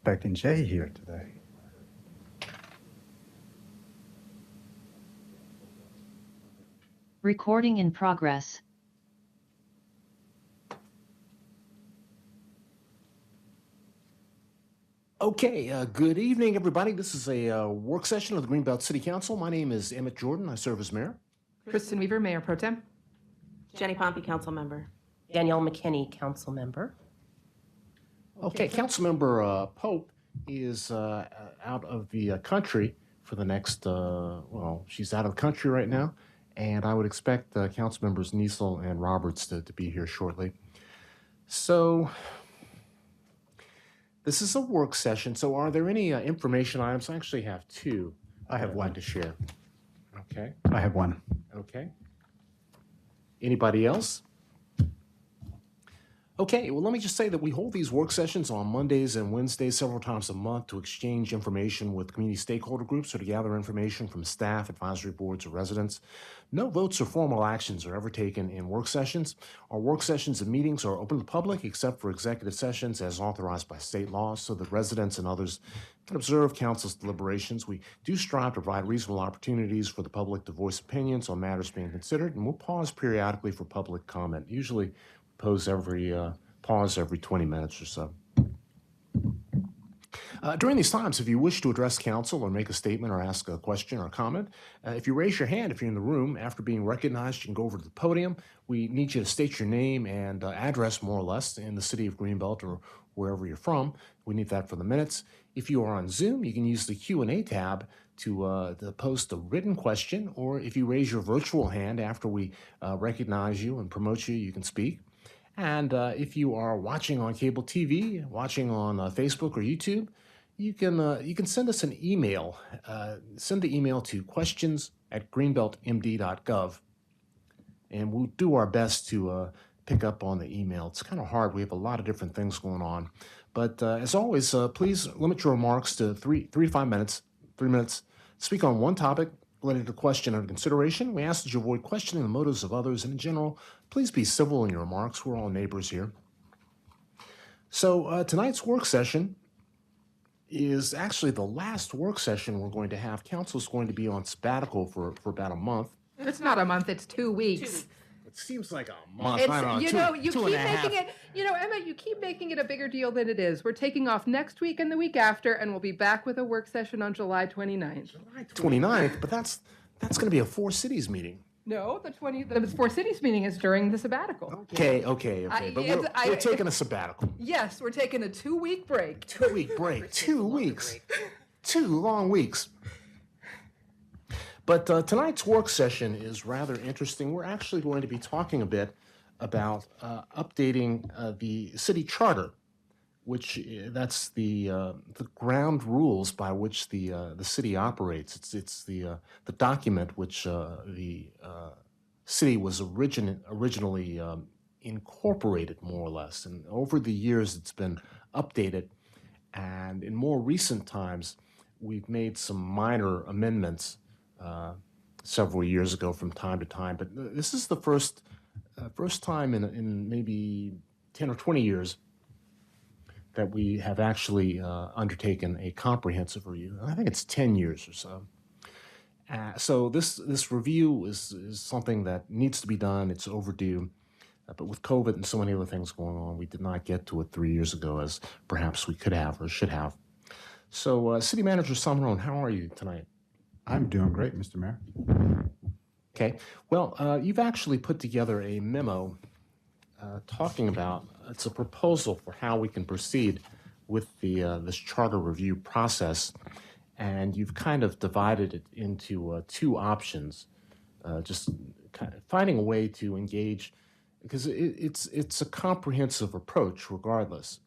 expecting Jay here today. Recording in progress. Okay, good evening, everybody. This is a work session of the Greenbelt City Council. My name is Emmett Jordan. I serve as mayor. Kristen Weaver, Mayor Pro Tem. Jenny Pompey, council member. Danielle McKinney, council member. Okay, Councilmember Pope is out of the country for the next, she's out of the country right now, and I would expect Council Members Niesel and Roberts to be here shortly. So, this is a work session, so are there any information items? I actually have two. I have I'd one. like to share. Okay, I have one. okay. Anybody else? Okay, well, let me just say that we hold these work sessions on Mondays and Wednesdays several times a month to exchange information with community stakeholder groups or to gather information from staff, advisory boards, or residents. No votes or formal actions are ever taken in work sessions. Our work sessions and meetings are open to the public except for executive sessions as authorized by state law so that residents and others can observe council's deliberations. We do strive to provide reasonable opportunities for the public to voice opinions on matters being considered, and we'll pause periodically for public comment. Usually pause every 20 minutes or so. During these times, if you wish to address council or make a statement or ask a question or comment, if you raise your hand, if you're in the room, after being recognized, you can go over to the podium. We need you to state your name and address, more or less, in the city of Greenbelt or wherever you're from. We need that for the minutes. If you are on Zoom, you can use the Q&A tab to post a written question, or if you raise your virtual hand after we recognize you and promote you, you can speak. And if you are watching on cable TV, watching on Facebook or YouTube, you can send us an email. Send the email to questions@greenbeltmd.gov, and we'll do our best to pick up on the email. It's kind of hard. We have a lot of different things going on. But as always, please limit your remarks to 3 to 5 minutes. 3 minutes. Speak on one topic related to the question under consideration. We ask that you avoid questioning the motives of others, and in general, please be civil in your remarks. We're all neighbors here. So tonight's work session is actually the last work session we're going to have. Council's going to be on sabbatical for about a month. It's not a month, it's 2 weeks. It seems like a month. It's, I don't know, you two- know, you two keep and a half. making it, Emma, you keep making it a bigger deal than it is. We're taking off next week and the week after, and we'll be back with a work session on July 29th. July 29th, but that's going to be a Four Cities meeting. No, the Four Cities meeting is during the sabbatical. Okay. But we're taking a sabbatical. Yes, we're taking a 2-week break. 2-week break. 2 weeks. 2 long weeks. But tonight's work session is rather interesting. We're actually going to be talking a bit about updating the city charter, which that's the ground rules by which the city operates. It's the document which the city was originally incorporated, more or less. And over the years, it's been updated. And in more recent times, we've made some minor amendments several years ago from time to time. But this is the first time in maybe 10 or 20 years that we have actually undertaken a comprehensive review. I think it's 10 years or so. So this review is something that needs to be done. It's overdue. But with COVID and so many other things going on, we did not get to it 3 years ago as perhaps we could have or should have. So City Manager Somerone, how are you tonight? I'm doing great, Mr. Mayor. Okay. Well, you've actually put together a memo talking about, it's a proposal for how we can proceed with this charter review process, and you've kind of divided it into 2 options, just kind of finding a way to engage, because it's a comprehensive approach regardless.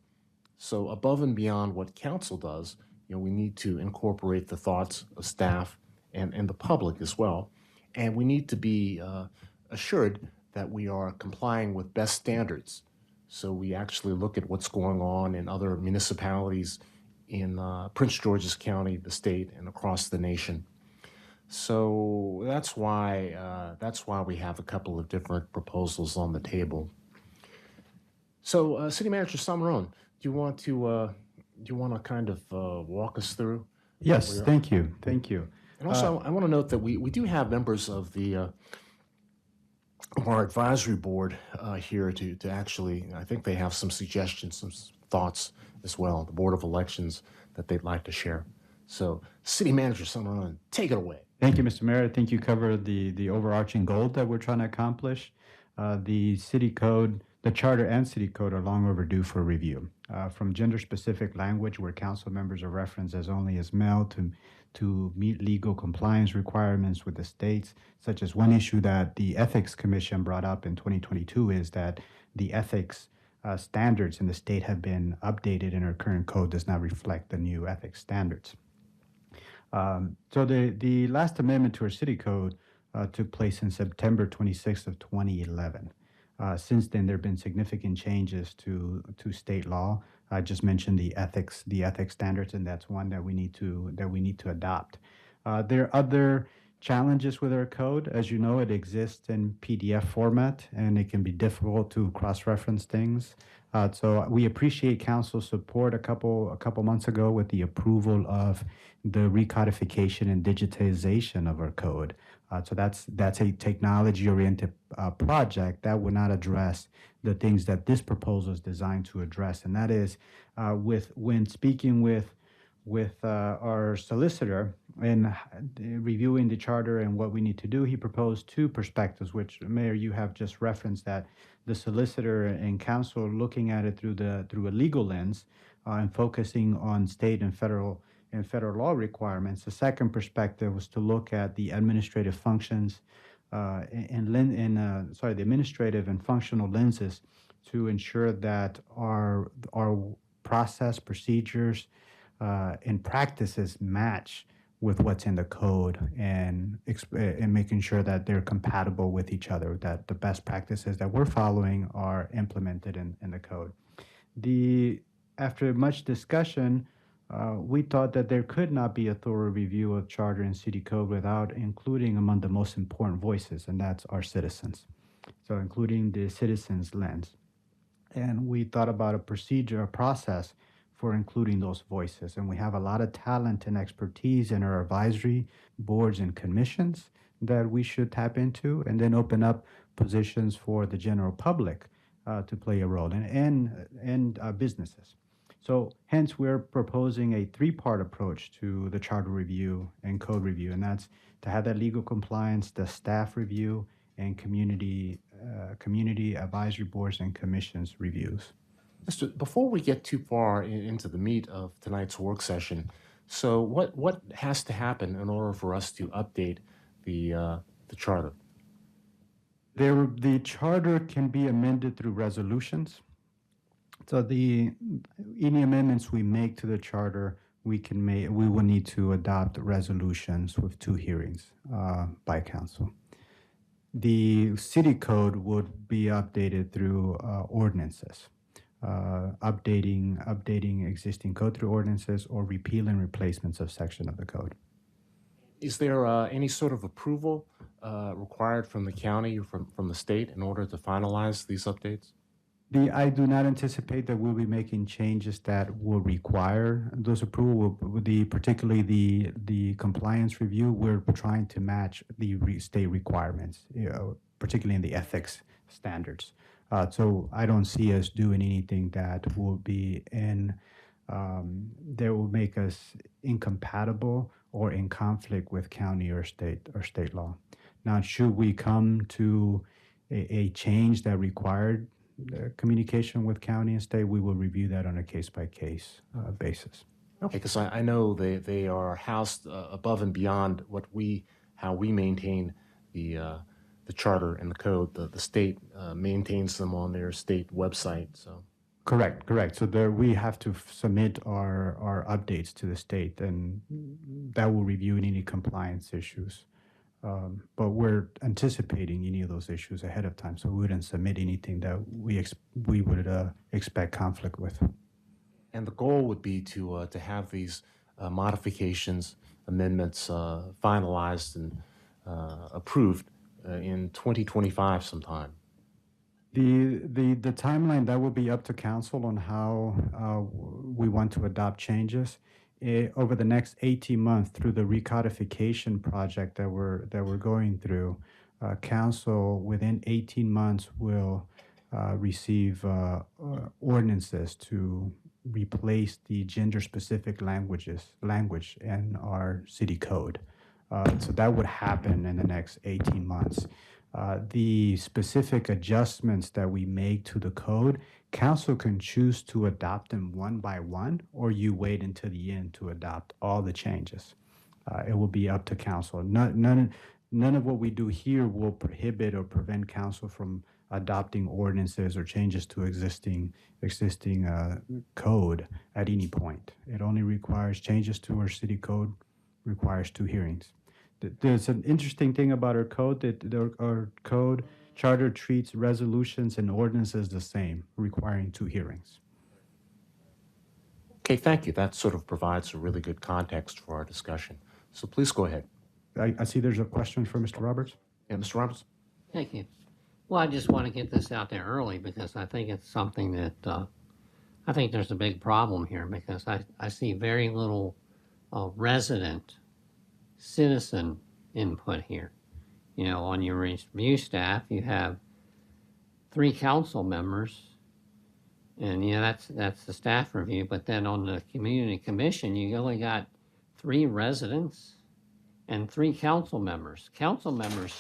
So above and beyond what council does, we need to incorporate the thoughts of staff and the public as well, and we need to be assured that we are complying with best standards. So we actually look at what's going on in other municipalities in Prince George's County, the state, and across the nation. So that's why we have a couple of different proposals on the table. So City Manager Somerone, do you want to you want to kind of walk us through? Yes, Where- thank you. Thank you. And also, I want to note that we do have members of our advisory board here to actually, I think they have some suggestions, some thoughts as well, the Board of Elections that they'd like to share. So, City Manager Summerlin, take it away. Thank you, Mr. Mayor. I think you covered the overarching goal that we're trying to accomplish. The city code, the charter and city code are long overdue for review. From gender-specific language where council members are referenced as only as male to meet legal compliance requirements with the states, such as one issue that the Ethics Commission brought up in 2022 is that the ethics standards in the state have been updated and our current code does not reflect the new ethics standards. So the last amendment to our city code took place in September 26th of 2011. Since then, there have been significant changes to state law. I just mentioned the ethics standards, and that's one that we need to adopt. There are other challenges with our code. As you know, it exists in PDF format, and it can be difficult to cross-reference things. So we appreciate council support a couple months ago with the approval of the recodification and digitization of our code. So that's a technology-oriented project that would not address the things that this proposal is designed to address, and that is when speaking with our solicitor and reviewing the charter and what we need to do, he proposed two perspectives, which, Mayor, you have just referenced, that the solicitor and council looking at it through a legal lens and focusing on state and federal law requirements. The second perspective was to look at the administrative functions the administrative and functional lenses to ensure that our process, procedures, and practices match with what's in the code and making sure that they're compatible with each other, that the best practices that we're following are implemented in the code. After much discussion, we thought that there could not be a thorough review of charter and city code without including among the most important voices, and that's our citizens. So including the citizens' lens. And we thought about a procedure, a process for including those voices. And we have a lot of talent and expertise in our advisory boards and commissions that we should tap into, and then open up positions for the general public to play a role, and businesses. So hence, we're proposing a three-part approach to the charter review and code review, and that's to have that legal compliance, the staff review, and community advisory boards and commissions reviews. Before we get too far into the meat of tonight's work session, so what has to happen in order for us to update the charter? The charter can be amended through resolutions. So any amendments we make to the charter, we will need to adopt resolutions with 2 hearings by council. The city code would be updated through ordinances, updating existing code through ordinances or repeal and replacements of section of the code. Is there any sort of approval required from the county or from the state in order to finalize these updates? I do not anticipate that we'll be making changes that will require those approval. Particularly the compliance review, we're trying to match the state requirements, particularly in the ethics standards. So I don't see us doing anything that will be that will make us incompatible or in conflict with county or state law. Now, should we come to a change that required communication with county and state, we will review that on a case-by-case basis. Okay, because I know they are housed above and beyond how we maintain the charter and the code. The state maintains them on their state website. So correct. So we have to submit our updates to the state, and that will review any compliance issues. But we're anticipating any of those issues ahead of time, so we wouldn't submit anything that we would expect conflict with. And the goal would be to have these modifications, amendments finalized and approved in 2025 sometime. The timeline, that will be up to council on how we want to adopt changes. Over the next 18 months through the recodification project that we're going through, council within 18 months will receive ordinances to replace the gender-specific language in our city code. So that would happen in the next 18 months. The specific adjustments that we make to the code, council can choose to adopt them one by one, or you wait until the end to adopt all the changes. It will be up to council. None of what we do here will prohibit or prevent council from adopting ordinances or changes to existing code at any point. It only requires changes to our city code, requires 2 hearings. There's an interesting thing about our code that our code charter treats resolutions and ordinances the same, requiring 2 hearings. Okay, thank you. That sort of provides a really good context for our discussion. So please go ahead. I see there's a question for Mr. Roberts. Yeah, Mr. Roberts? Thank you. Well, I just want to get this out there early because I think it's something that I think there's a big problem here because I see very little resident citizen input here. You know, on your review staff, you have 3 council members, and you know that's the staff review. But then on the community commission, you only got 3 residents and 3 council members. Council members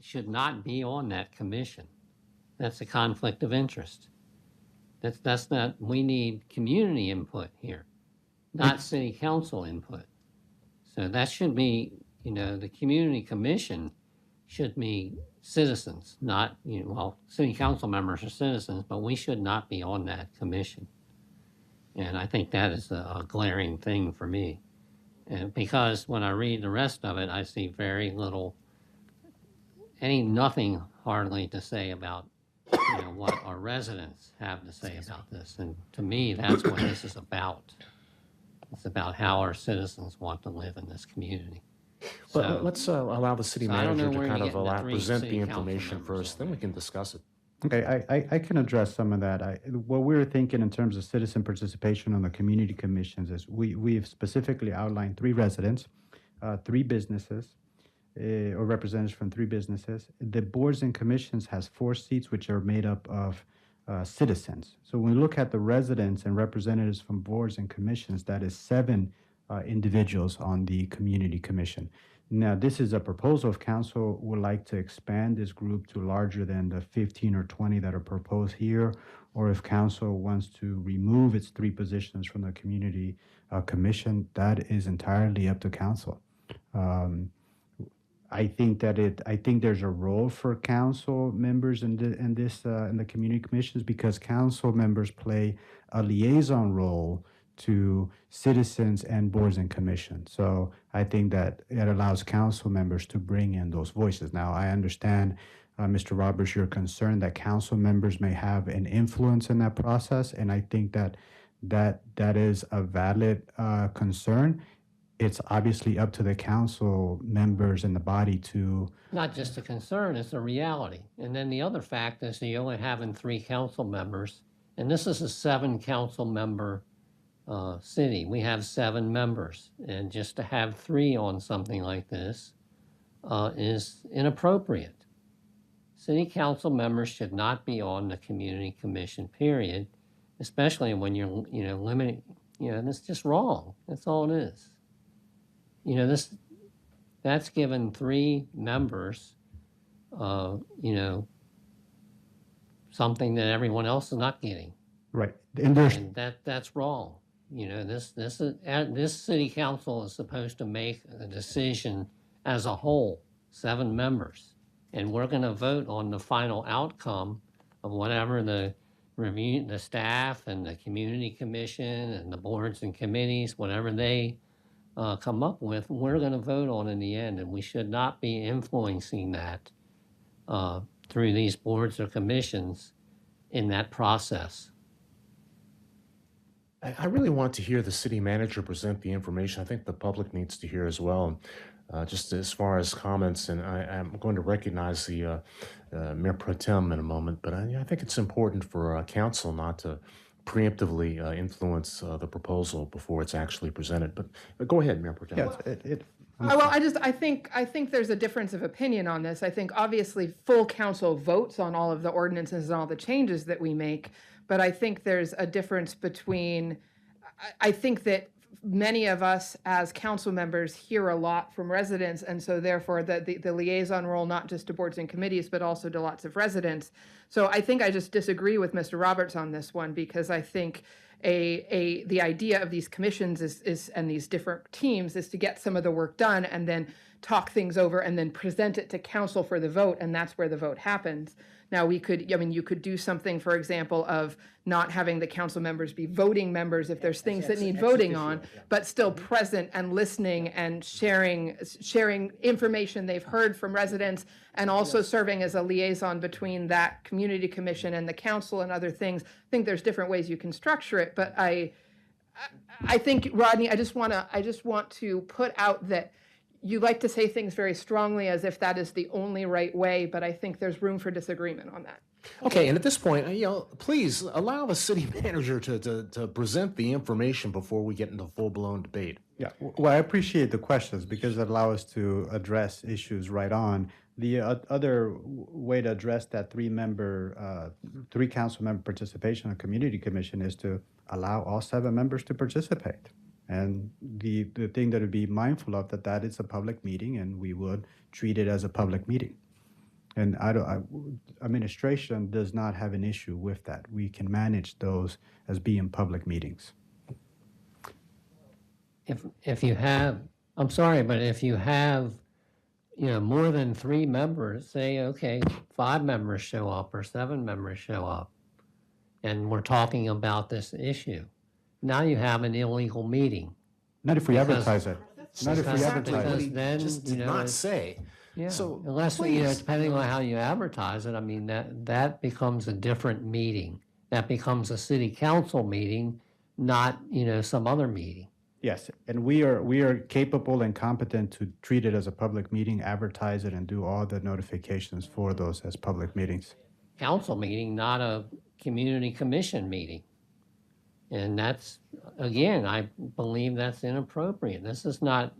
should not be on that commission. That's a conflict of interest. That's not. We need community input here, not city council input. So that should be, you know, the community commission should be citizens, not, you know, well, city council members are citizens, but we should not be on that commission. And I think that is a glaring thing for me. And because when I read the rest of it, I see very little, nothing hardly to say about, you know, what our residents have to say about this. And to me, that's what this is about. It's about how our citizens want to live in this community. Well, let's allow the city so I don't manager know to where kind you're of getting the 3 present city the council information members first, on then we that. can discuss it. Okay, I can address some of that. What we're thinking in terms of citizen participation on the community commissions is we've specifically outlined 3 residents, 3 businesses, or representatives from 3 businesses. The boards and commissions has 4 seats, which are made up of citizens. So when we look at the residents and representatives from boards and commissions, that is 7 individuals on the community commission. Now, this is a proposal. If council would like to expand this group to larger than the 15 or 20 that are proposed here, or if council wants to remove its 3 positions from the community commission, that is entirely up to council. I think there's a role for council members in the community commissions because council members play a liaison role to citizens and boards and commissions. So I think that it allows council members to bring in those voices. Now, I understand, Mr. Roberts, your concern that council members may have an influence in that process, and I think that is a valid concern. It's obviously up to the council members and the body to. Not just a concern, it's a reality. And then the other fact is that you're only having 3 council members, and this is a 7 council member city. We have 7 members, and just to have 3 on something like this is inappropriate. City council members should not be on the community commission, period, especially when you're, you know, limiting, you know, that's just wrong. That's all it is. You know, that's given 3 members, you know, something that everyone else is not getting. Right. And there's. And that's wrong. You know, this city council is supposed to make a decision as a whole, 7 members. And we're going to vote on the final outcome of whatever the review, the staff and the community commission and the boards and committees, whatever they come up with, we're going to vote on in the end. And we should not be influencing that through these boards or commissions in that process. I really want to hear the city manager present the information. I think the public needs to hear as well. just as far as comments, and I'm going to recognize the Mayor Pro Tem in a moment, but I think it's important for council not to preemptively influence the proposal before it's actually presented. But go ahead, Mayor Pro Tem. Yes, Well, I think there's a difference of opinion on this. I think obviously full council votes on all of the ordinances and all the changes that we make, but I think there's a difference between, I think that many of us as council members hear a lot from residents, and so therefore the liaison role, not just to boards and committees, but also to lots of residents. So I think I just disagree with Mr. Roberts on this one, because I think the idea of these commissions is and these different teams is to get some of the work done and then talk things over and then present it to council for the vote, and that's where the vote happens. Now, you could do something, for example, of not having the council members be voting members if there's things that need voting on, but still present and listening and sharing information they've heard from residents, and also serving as a liaison between that community commission and the council and other things. I think there's different ways you can structure it, but I think, Rodney, I just want to put out that you like to say things very strongly as if that is the only right way, but I think there's room for disagreement on that. Okay, and at this point, please allow the city manager to present the information before we get into full-blown debate. Yeah, well, I appreciate the questions because it allow us to address issues right on. The other way to address that three council member participation on community commission is to allow all 7 members to participate. And the thing that would be mindful of that is a public meeting, and we would treat it as a public meeting. And administration does not have an issue with that. We can manage those as being public meetings. If you have, I'm sorry, but if you have, more than 3 members, say, okay, 5 members show up or 7 members show up, and we're talking about this issue, now you have an illegal meeting. Not if we Because- advertise it. Not if we because- advertise because it. then, Just did not say. Yeah, So, unless, please. depending on how you advertise it, I mean, that becomes a different meeting. That becomes a city council meeting, not, some other meeting. Yes, and we are capable and competent to treat it as a public meeting, advertise it, and do all the notifications for those as public meetings. Council meeting, not a community commission meeting. And that's, again, I believe that's inappropriate. This is not,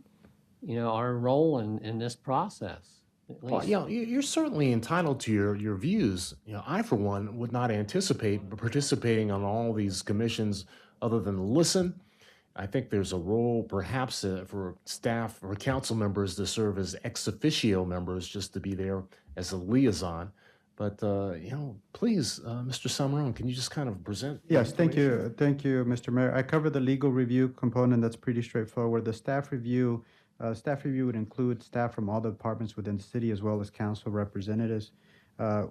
our role in this process. At Well, least. you're certainly entitled to your views. I, for one, would not anticipate participating on all these commissions other than listen. I think there's a role perhaps for staff or council members to serve as ex officio members, just to be there as a liaison. But, please, Mr. Salmarone, can you just kind of present? the Yes, thank you. information? Thank you, Mr. Mayor. I covered the legal review component. That's pretty straightforward. The staff review would include staff from all the departments within the city as well as council representatives.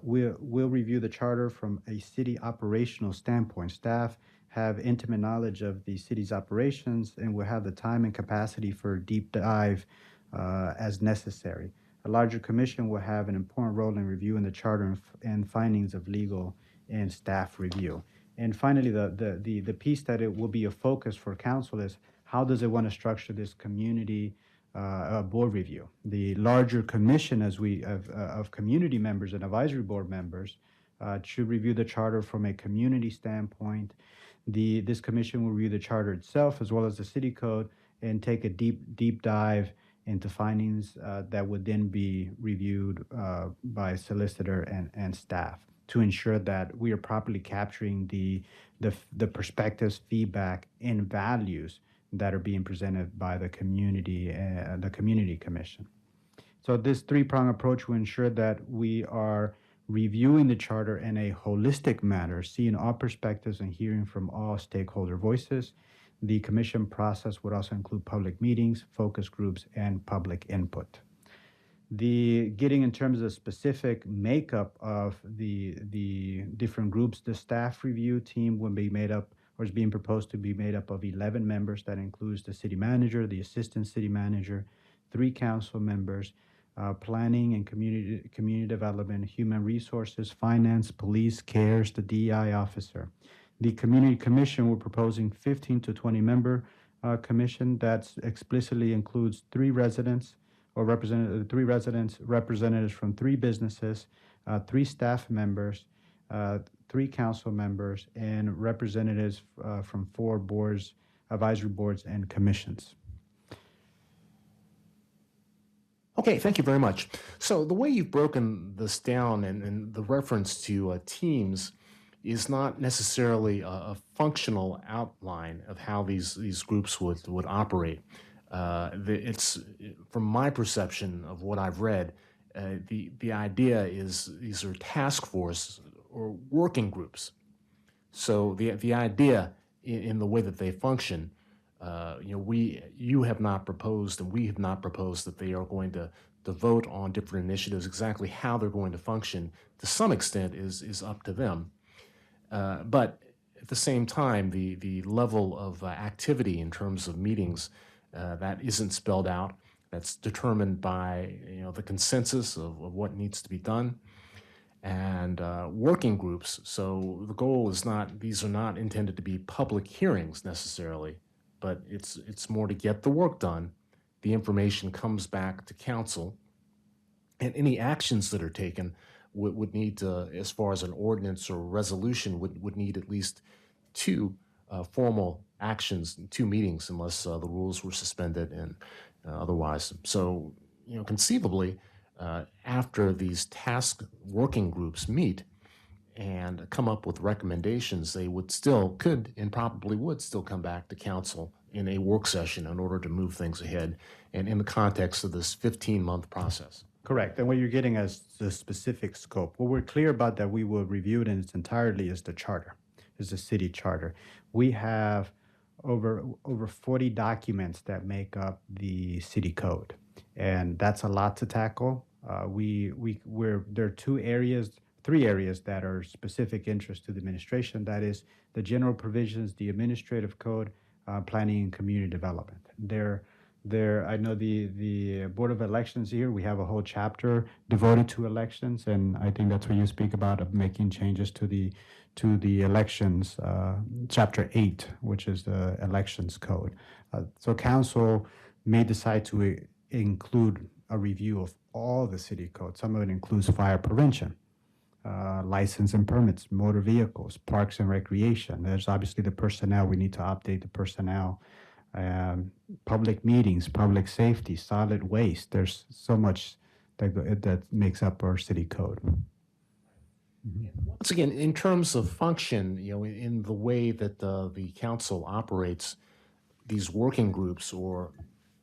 We'll review the charter from a city operational standpoint. Staff have intimate knowledge of the city's operations and will have the time and capacity for a deep dive as necessary. A larger commission will have an important role in reviewing the charter and findings of legal and staff review. And finally, the piece that it will be a focus for council is how does it want to structure this community board review? The larger commission of community members and advisory board members should review the charter from a community standpoint. This commission will review the charter itself as well as the city code and take a deep dive into findings that would then be reviewed by solicitor and staff to ensure that we are properly capturing the perspectives, feedback, and values that are being presented by the community commission. So this 3-prong approach will ensure that we are reviewing the charter in a holistic manner, seeing all perspectives and hearing from all stakeholder voices. The commission process would also include public meetings, focus groups, and public input. Getting in terms of specific makeup of the different groups, the staff review team will be made up, or is being proposed to be made up of 11 members. That includes the city manager, the assistant city manager, 3 council members, planning and community development, human resources, finance, police, CARES, the DEI officer. The community commission, we're proposing 15 to 20 member commission that explicitly includes 3 residents, or representative, 3 residents, representatives from 3 businesses, 3 staff members, 3 council members, and representatives from 4 boards, advisory boards, and commissions. Okay, thank you very much. So the way you've broken this down and the reference to teams is not necessarily a functional outline of how these groups would operate. It's from my perception of what I've read, the idea is these are task force or working groups. So the idea in the way that they function, you have not proposed and we have not proposed that they are going to vote on different initiatives. Exactly how they're going to function, to some extent, is up to them. But at the same time, the level of activity in terms of meetings that isn't spelled out. That's determined by the consensus of what needs to be done, and working groups. So the goal is not; these are not intended to be public hearings necessarily, but it's more to get the work done. The information comes back to council, and any actions that are taken would need to, as far as an ordinance or resolution, would need at least 2 formal actions, 2 meetings, unless the rules were suspended and otherwise. So, conceivably, after these task working groups meet and come up with recommendations, they could and probably would still come back to council in a work session in order to move things ahead, and in the context of this 15-month process. Correct. And what you're getting as the specific scope. What we're clear about that we will review it in its entirety is the charter, is the city charter. We have over 40 documents that make up the city code, and that's a lot to tackle. There are 3 areas that are specific interest to the administration. That is the general provisions, the administrative code, planning and community development. I know the Board of Elections here, we have a whole chapter devoted to elections, and I think that's what you speak about, of making changes to the elections, chapter 8, which is the elections code. So council may decide to include a review of all the city codes. Some of it includes fire prevention, license and permits, motor vehicles, parks and recreation. There's obviously the personnel. We need to update the personnel. Public meetings, public safety, solid waste. There's so much that makes up our city code. Once again, in terms of function, in the way that the council operates these working groups or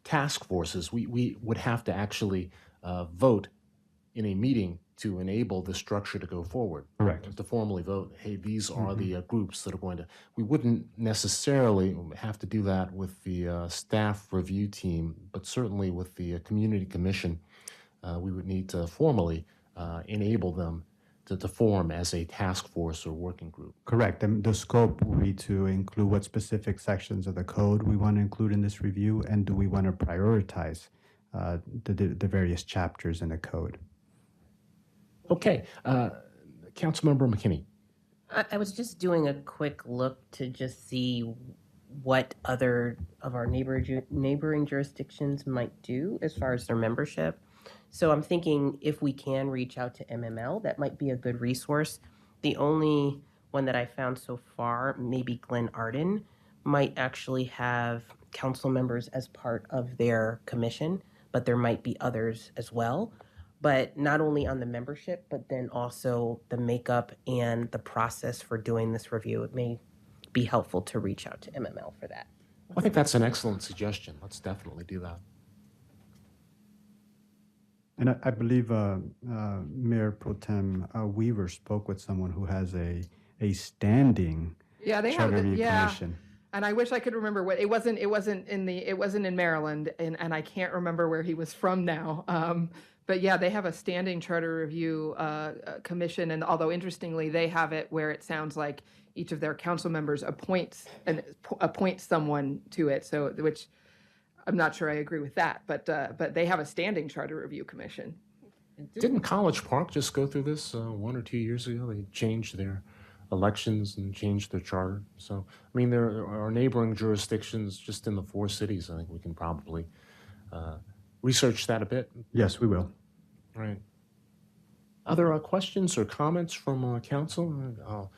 task forces, we would have to actually vote in a meeting to enable the structure to go forward. Correct. To formally vote, hey, these are the groups that are going to, we wouldn't necessarily have to do that with the staff review team, but certainly with the community commission, we would need to formally enable them to form as a task force or working group. Correct. And the scope will be to include what specific sections of the code we want to include in this review, and do we want to prioritize the various chapters in the code. Okay, Councilmember McKinney. I was just doing a quick look to just see what other of our neighboring jurisdictions might do as far as their membership. So I'm thinking if we can reach out to MML, that might be a good resource. The only one that I found so far, maybe Glen Arden, might actually have council members as part of their commission, but there might be others as well. But not only on the membership, but then also the makeup and the process for doing this review. It may be helpful to reach out to MML for that. I think that's an excellent suggestion. Let's definitely do that. And I believe Mayor Pro Tem Weaver spoke with someone who has a standing Yeah, they charter have, review yeah. commission. And I wish I could remember what, it wasn't in Maryland, and I can't remember where he was from now. But yeah, they have a standing charter review commission, and although interestingly, they have it where it sounds like each of their council members appoints someone to it. So, which I'm not sure I agree with that, but they have a standing charter review commission. Didn't College Park just go through this 1 or 2 years ago? They changed their elections and changed their charter. So, I mean, there are neighboring jurisdictions just in the 4 cities. I think we can probably research that a bit? Yes, we will. Right. Other questions or comments from council? I'll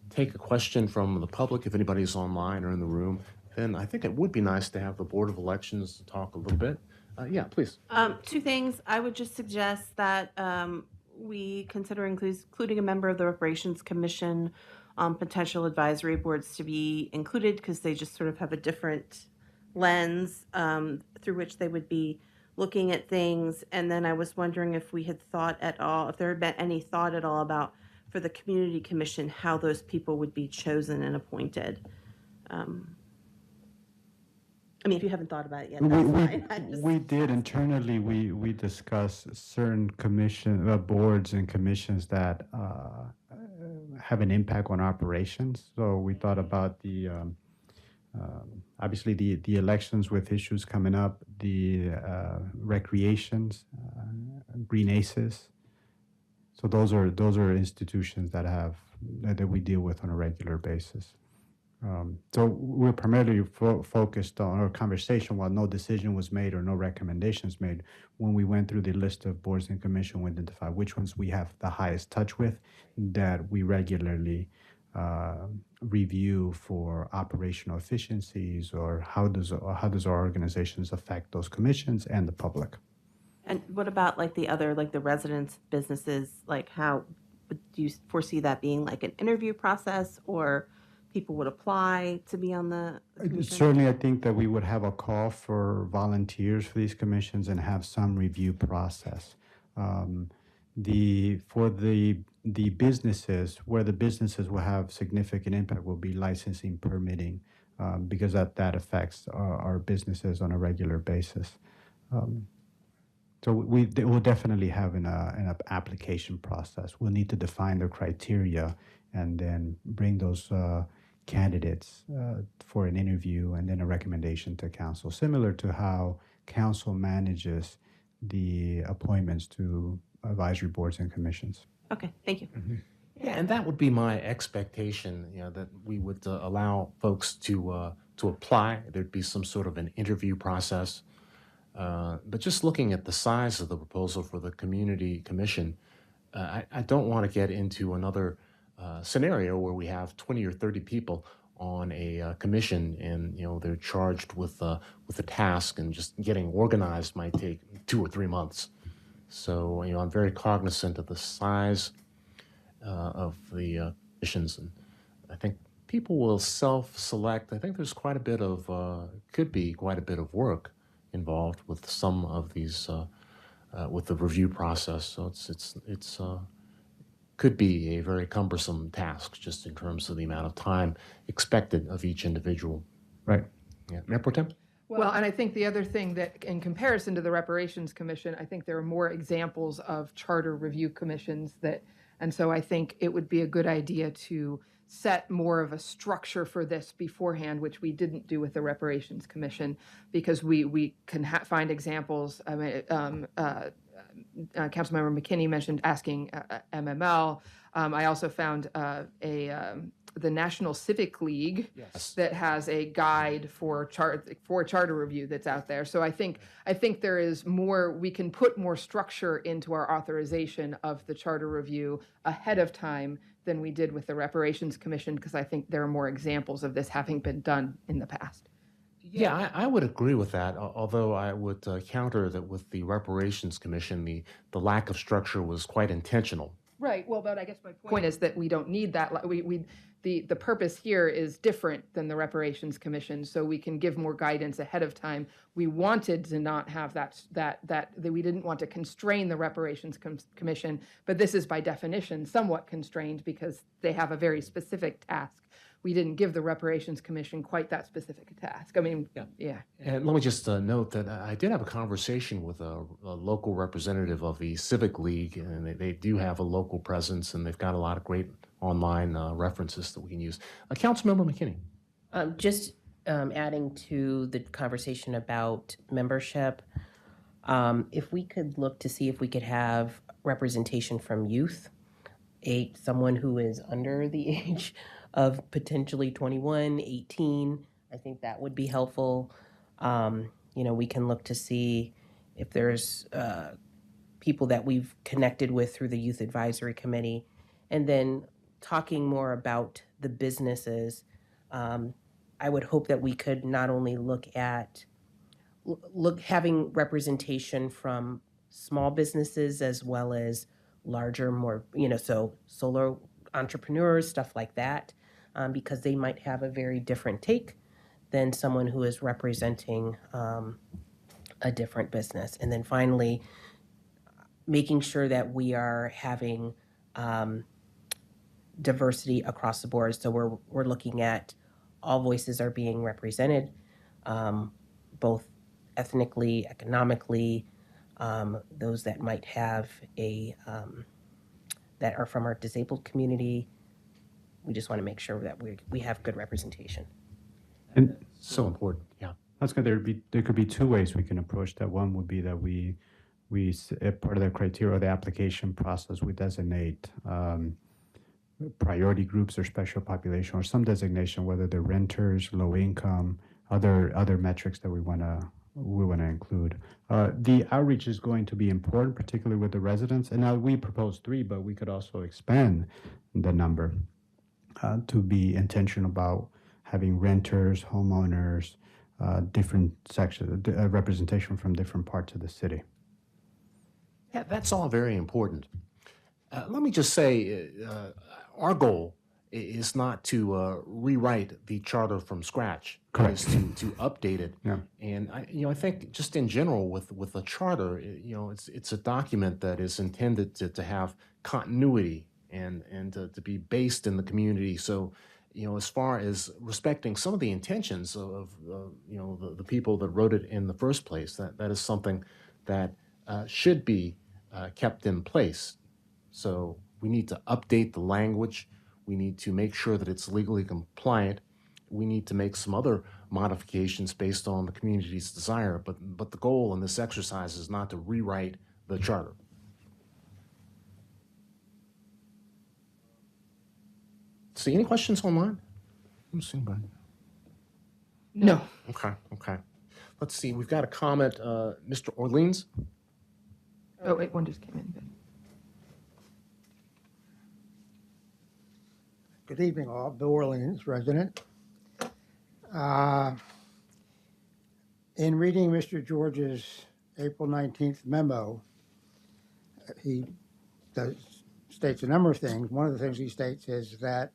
take a question from the public if anybody's online or in the room. Then I think it would be nice to have the Board of Elections talk a little bit. Yeah, please. Two things. I would just suggest that we consider including a member of the Reparations Commission on potential advisory boards to be included because they just sort of have a different lens through which they would be looking at things. And then I was wondering if we had thought at all, if there had been any thought at all about for the Community Commission, how those people would be chosen and appointed. I mean, if you haven't thought about it yet, that's fine. I just- We did internally, we discussed certain boards and commissions that have an impact on operations. So we thought about obviously the elections with issues coming up, the recreations, Green Aces. So those are institutions that we deal with on a regular basis. So we're primarily focused on our conversation while no decision was made or no recommendations made. When we went through the list of boards and commission, we identified which ones we have the highest touch with that we regularly review for operational efficiencies or how does our organizations affect those commissions and the public. And what about like the other, like the residents, businesses, like how, do you foresee that being like an interview process or people would apply to be on the commission? Certainly, I think that we would have a call for volunteers for these commissions and have some review process. For the businesses, where the businesses will have significant impact will be licensing, permitting, because that affects our businesses on a regular basis. So they will definitely have an application process. We'll need to define the criteria and then bring those candidates for an interview and then a recommendation to council, similar to how council manages the appointments to advisory boards and commissions. Okay, thank you. Yeah, and that would be my expectation, that we would allow folks to apply. There'd be some sort of an interview process. But just looking at the size of the proposal for the community commission, I don't want to get into another scenario where we have 20 or 30 people on a commission and they're charged with a task, and just getting organized might take 2 or 3 months. So I'm very cognizant of the size of the commissions, and I think people will self-select. I think there's could be quite a bit of work involved with some of these with the review process. So it's could be a very cumbersome task just in terms of the amount of time expected of each individual. Right. Yeah, Mayor Pro Tem? Well, and I think the other thing that, in comparison to the Reparations Commission, I think there are more examples of charter review commissions and so I think it would be a good idea to set more of a structure for this beforehand, which we didn't do with the Reparations Commission, because we can find examples. I mean, Councilmember McKinney mentioned asking MML. I also found the National Civic League that has a guide for charter review that's out there. So I think there is more, we can put more structure into our authorization of the charter review ahead of time than we did with the Reparations Commission, because I think there are more examples of this having been done in the past. Yeah, I would agree with that, although I would counter that with the Reparations Commission, the lack of structure was quite intentional. Right. Well, but I guess my point is that we don't need that. The purpose here is different than the Reparations Commission, so we can give more guidance ahead of time. We wanted to not have that we didn't want to constrain the Reparations Commission, but this is by definition somewhat constrained because they have a very specific task. We didn't give the Reparations Commission quite that specific a task. I mean, yeah. And let me just note that I did have a conversation with a local representative of the Civic League, and they do have a local presence, and they've got a lot of great online references that we can use. Councilmember McKinney. Just adding to the conversation about membership, if we could look to see if we could have representation from youth, someone who is under the age of potentially 21, 18, I think that would be helpful. We can look to see if there's people that we've connected with through the Youth Advisory Committee, and then talking more about the businesses. I would hope that we could not only look at having representation from small businesses as well as larger, more, so solo entrepreneurs, stuff like that, because they might have a very different take than someone who is representing a different business. And then finally, making sure that we are having diversity across the board. So we're looking at all voices are being represented, both ethnically, economically, those that might have that are from our disabled community. We just want to make sure that we have good representation. And So important, yeah. that's good. There could be two ways we can approach that. One would be that part of the criteria of the application process, we designate priority groups or special population or some designation, whether they're renters, low income, other metrics that we want to include. The outreach is going to be important, particularly with the residents. And now we propose 3, but we could also expand the number to be intentional about having renters, homeowners, different sections, representation from different parts of the city. Yeah, that's all very important. Let me just say, our goal is not to rewrite the charter from scratch. Correct. It's to update it. Yeah. And I think just in general with a charter, it's a document that is intended to have continuity and to be based in the community. So, as far as respecting some of the intentions of the people that wrote it in the first place, that is something that should be kept in place. So we need to update the language. We need to make sure that it's legally compliant. We need to make some other modifications based on the community's desire. But the goal in this exercise is not to rewrite the charter. See, any questions online? I'm seeing none. No. Okay. Let's see, we've got a comment, Mr. Orleans. Oh, wait, one just came in. But... Good evening, all. Bill Orleans, resident. In reading Mr. George's April 19th memo, he states a number of things. One of the things he states is that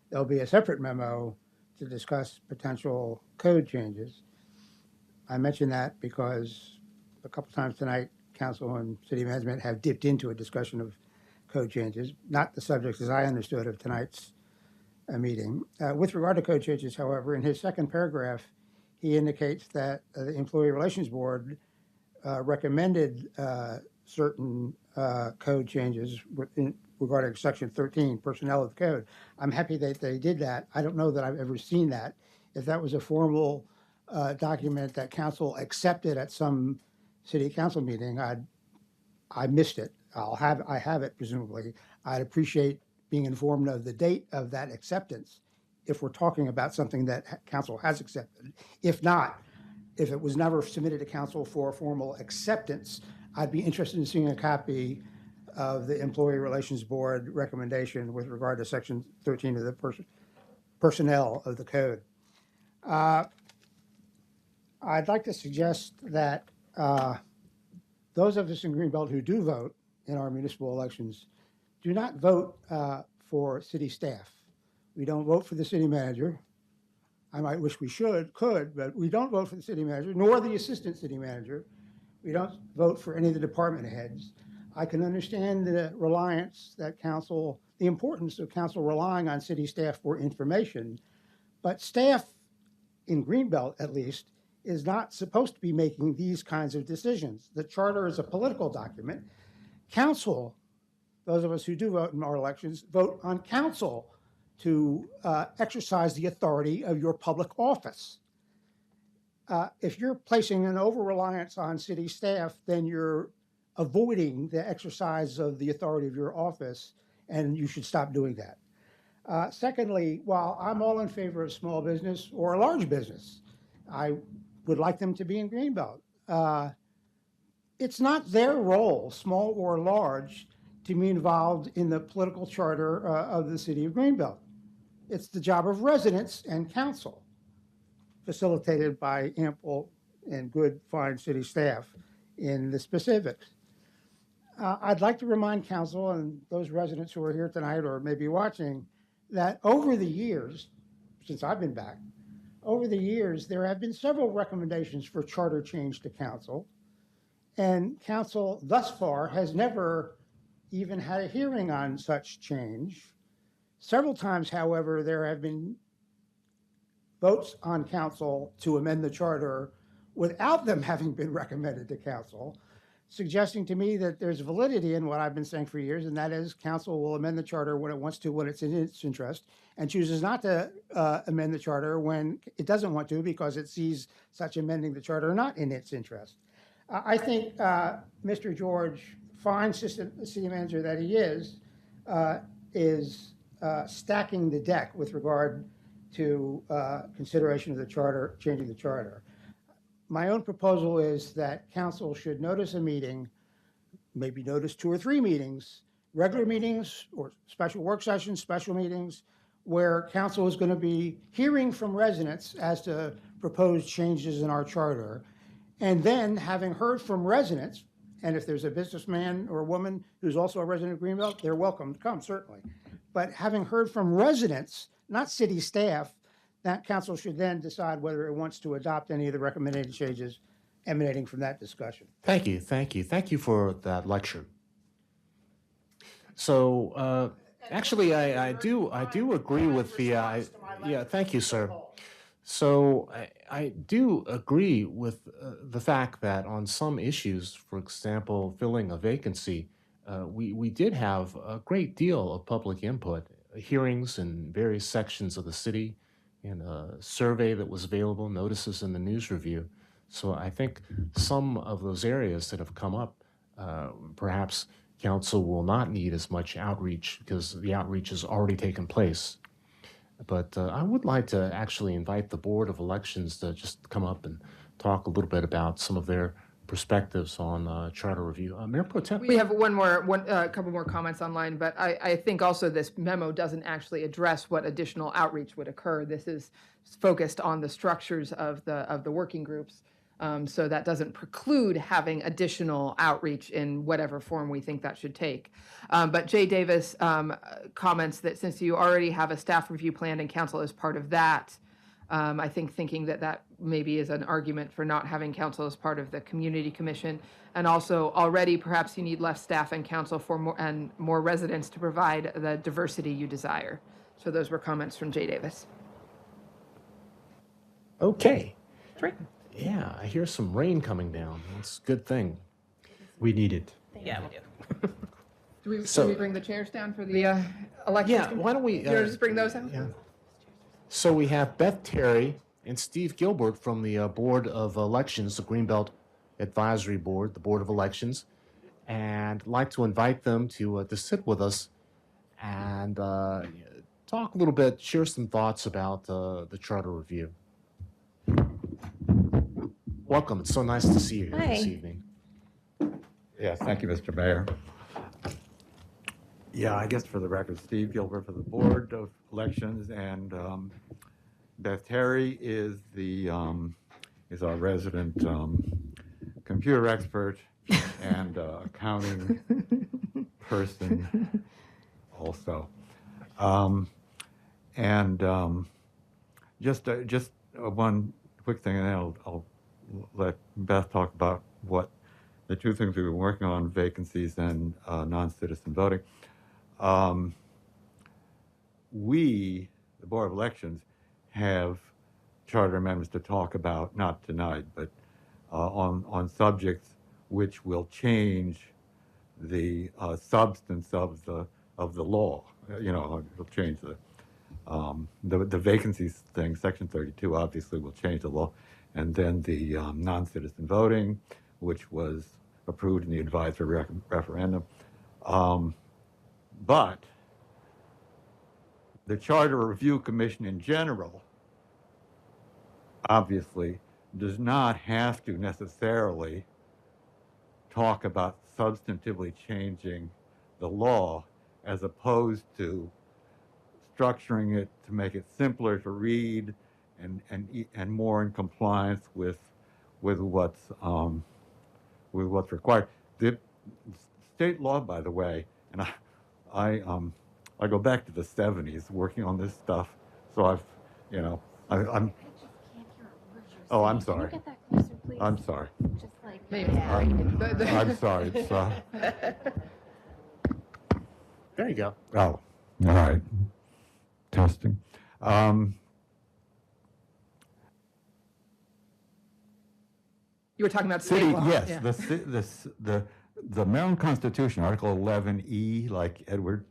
there'll be a separate memo to discuss potential code changes. I mention that because a couple times tonight, council and city management have dipped into a discussion of code changes, not the subject as I understood of tonight's meeting. With regard to code changes, however, in his second paragraph, he indicates that the Employee Relations Board recommended certain code changes regarding Section 13, personnel of the code. I'm happy that they did that. I don't know that I've ever seen that. If that was a formal document that council accepted at some city council meeting, I missed it. I have it presumably. I'd appreciate being informed of the date of that acceptance if we're talking about something that council has accepted. If not, if it was never submitted to council for a formal acceptance, I'd be interested in seeing a copy of the Employee Relations Board recommendation with regard to Section 13 of the personnel of the code. I'd like to suggest that those of us in Greenbelt who do vote in our municipal elections do not vote for city staff. We don't vote for the city manager. I might wish we could, but we don't vote for the city manager, nor the assistant city manager. We don't vote for any of the department heads. I can understand the reliance that the importance of council relying on city staff for information, but staff in Greenbelt, at least, is not supposed to be making these kinds of decisions. The charter is a political document. Council, those of us who do vote in our elections, vote on council to exercise the authority of your public office. If you're placing an over-reliance on city staff, then you're avoiding the exercise of the authority of your office, and you should stop doing that. Secondly, while I'm all in favor of small business or a large business, I would like them to be in Greenbelt. it's not their role, small or large, to be involved in the political charter of the city of Greenbelt. It's the job of residents and council, facilitated by ample and good, fine city staff in the specifics. I'd like to remind council and those residents who are here tonight or maybe watching that over the years, since I've been back, over the years, there have been several recommendations for charter change to council. And council thus far has never even had a hearing on such change. Several times, however, there have been votes on council to amend the charter without them having been recommended to council, suggesting to me that there's validity in what I've been saying for years, and that is council will amend the charter when it wants to, when it's in its interest, and chooses not to amend the charter when it doesn't want to because it sees such amending the charter not in its interest. I think Mr. George, fine city manager that he is stacking the deck with regard to consideration of the charter, changing the charter. My own proposal is that council should notice a meeting, maybe notice 2 or 3 meetings, regular meetings or special work sessions, special meetings, where council is going to be hearing from residents as to proposed changes in our charter. And then having heard from residents, and if there's a businessman or a woman who's also a resident of Greenbelt, they're welcome to come, certainly. But having heard from residents, not city staff, that council should then decide whether it wants to adopt any of the recommended changes emanating from that discussion. Thank you, thank you, thank you for that lecture. So actually, I do agree with the yeah. Thank you, sir. So I do agree with the fact that on some issues, for example, filling a vacancy, we did have a great deal of public input, hearings in various sections of the city, and a survey that was available, notices in the news review. So I think some of those areas that have come up, perhaps council will not need as much outreach because the outreach has already taken place. But I would like to actually invite the Board of Elections to just come up and talk a little bit about some of their perspectives on charter review. Mayor Pro Tem. We have a couple more comments online, but I think also this memo doesn't actually address what additional outreach would occur. This is focused on the structures of the working groups. So that doesn't preclude having additional outreach in whatever form we think that should take. But Jay Davis comments that since you already have a staff review plan and council is part of that, I think thinking that maybe is an argument for not having council as part of the community commission. And also already perhaps you need less staff and council for more residents to provide the diversity you desire. So those were comments from Jay Davis. Okay. Great. Yeah, I hear some rain coming down. That's a good thing. We need it. Yeah, we do. Do we bring the chairs down for the elections? Yeah, why don't we? You want to just bring those out? Yeah. So we have Beth Terry and Steve Gilbert from the Board of Elections, the Greenbelt Advisory Board, the Board of Elections, and I'd like to invite them to sit with us and talk a little bit, share some thoughts about the charter review. Welcome. It's so nice to see you here this evening. Yes, thank you, Mr. Mayor. Yeah, I guess for the record, Steve Gilbert for the Board of Elections, and Beth Terry is our resident computer expert and accounting person also. Just one quick thing, and then I'll let Beth talk about what the 2 things we've been working on, vacancies and non-citizen voting. We, the Board of Elections, have charter amendments to talk about, not tonight, but on subjects which will change the substance of the law. You know, it'll change the vacancies thing. Section 32 obviously will change the law, and then the non-citizen voting, which was approved in the advisory referendum. But the Charter Review Commission in general obviously does not have to necessarily talk about substantively changing the law as opposed to structuring it to make it simpler to read and more in compliance with what's required. The state law, by the way, and I go back to the 70s working on this stuff, so I'm oh, I'm sorry. Can you get that closer, please? I'm sorry. Just like Maybe. I'm sorry. It's, There you go. oh, all right. Testing. You were talking about state City, law. yes, Yeah. the Maryland Constitution, Article 11E, like Edward,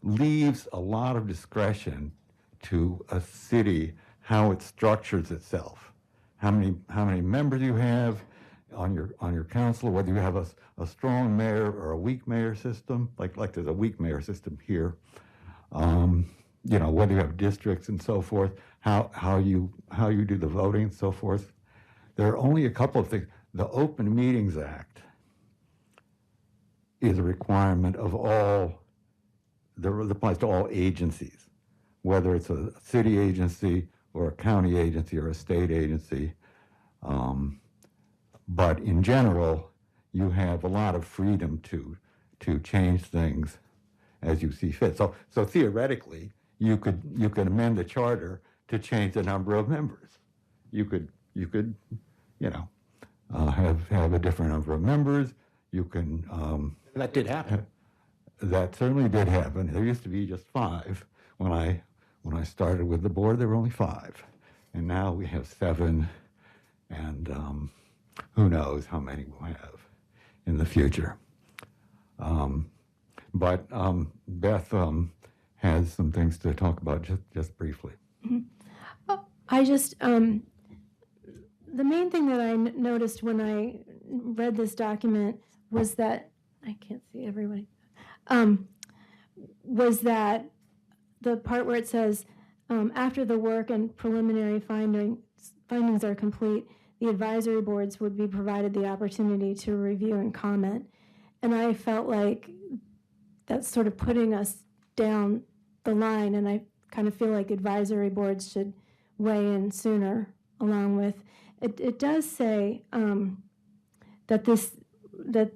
leaves a lot of discretion to a city how it structures itself, how many members you have on your council, whether you have a strong mayor or a weak mayor system, like there's a weak mayor system here. Whether you have districts and so forth, how you do the voting and so forth. There are only a couple of things. The Open Meetings Act is a requirement of all, that applies to all agencies, whether it's a city agency or a county agency or a state agency. But in general, you have a lot of freedom to change things as you see fit. So theoretically, you could amend the charter to change the number of members. You could have a different number of members. You can. And that did happen. That certainly did happen. There used to be just 5 when I started with the board. There were only 5, and now we have 7, and who knows how many we'll have in the future. But Beth has some things to talk about just briefly. I just, the main thing that I noticed when I read this document was that, I can't see everybody, was that the part where it says, after the work and preliminary findings are complete, the advisory boards would be provided the opportunity to review and comment. And I felt like that's sort of putting us down the line, and I kind of feel like advisory boards should weigh in sooner along with, it does say that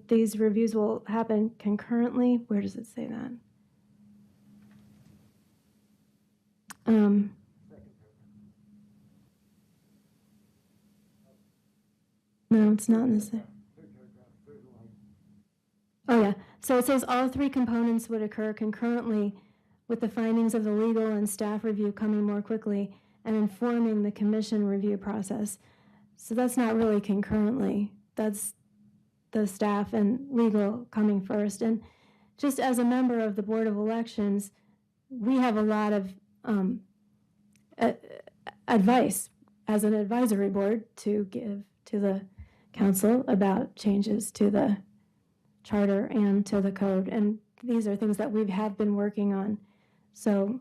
these reviews will happen concurrently. Where does it say that? No, it's not in the same. Oh, yeah. So it says all 3 components would occur concurrently with the findings of the legal and staff review coming more quickly and informing the commission review process. So that's not really concurrently. That's the staff and legal coming first. And just as a member of the Board of Elections, we have a lot of advice as an advisory board to give to the council about changes to the charter and to the code. And these are things that we have been working on. So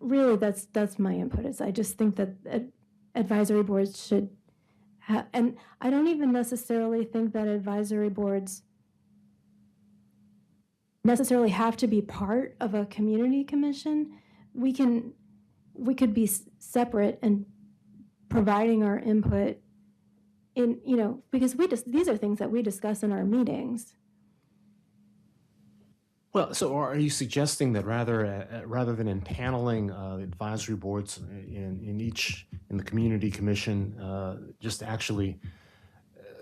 really that's my input. Is I just think that advisory boards should have, and I don't even necessarily think that advisory boards necessarily have to be part of a community commission. We could be separate and providing our input in, because these are things that we discuss in our meetings. Well, so are you suggesting that rather than impaneling advisory boards in the community commission, just actually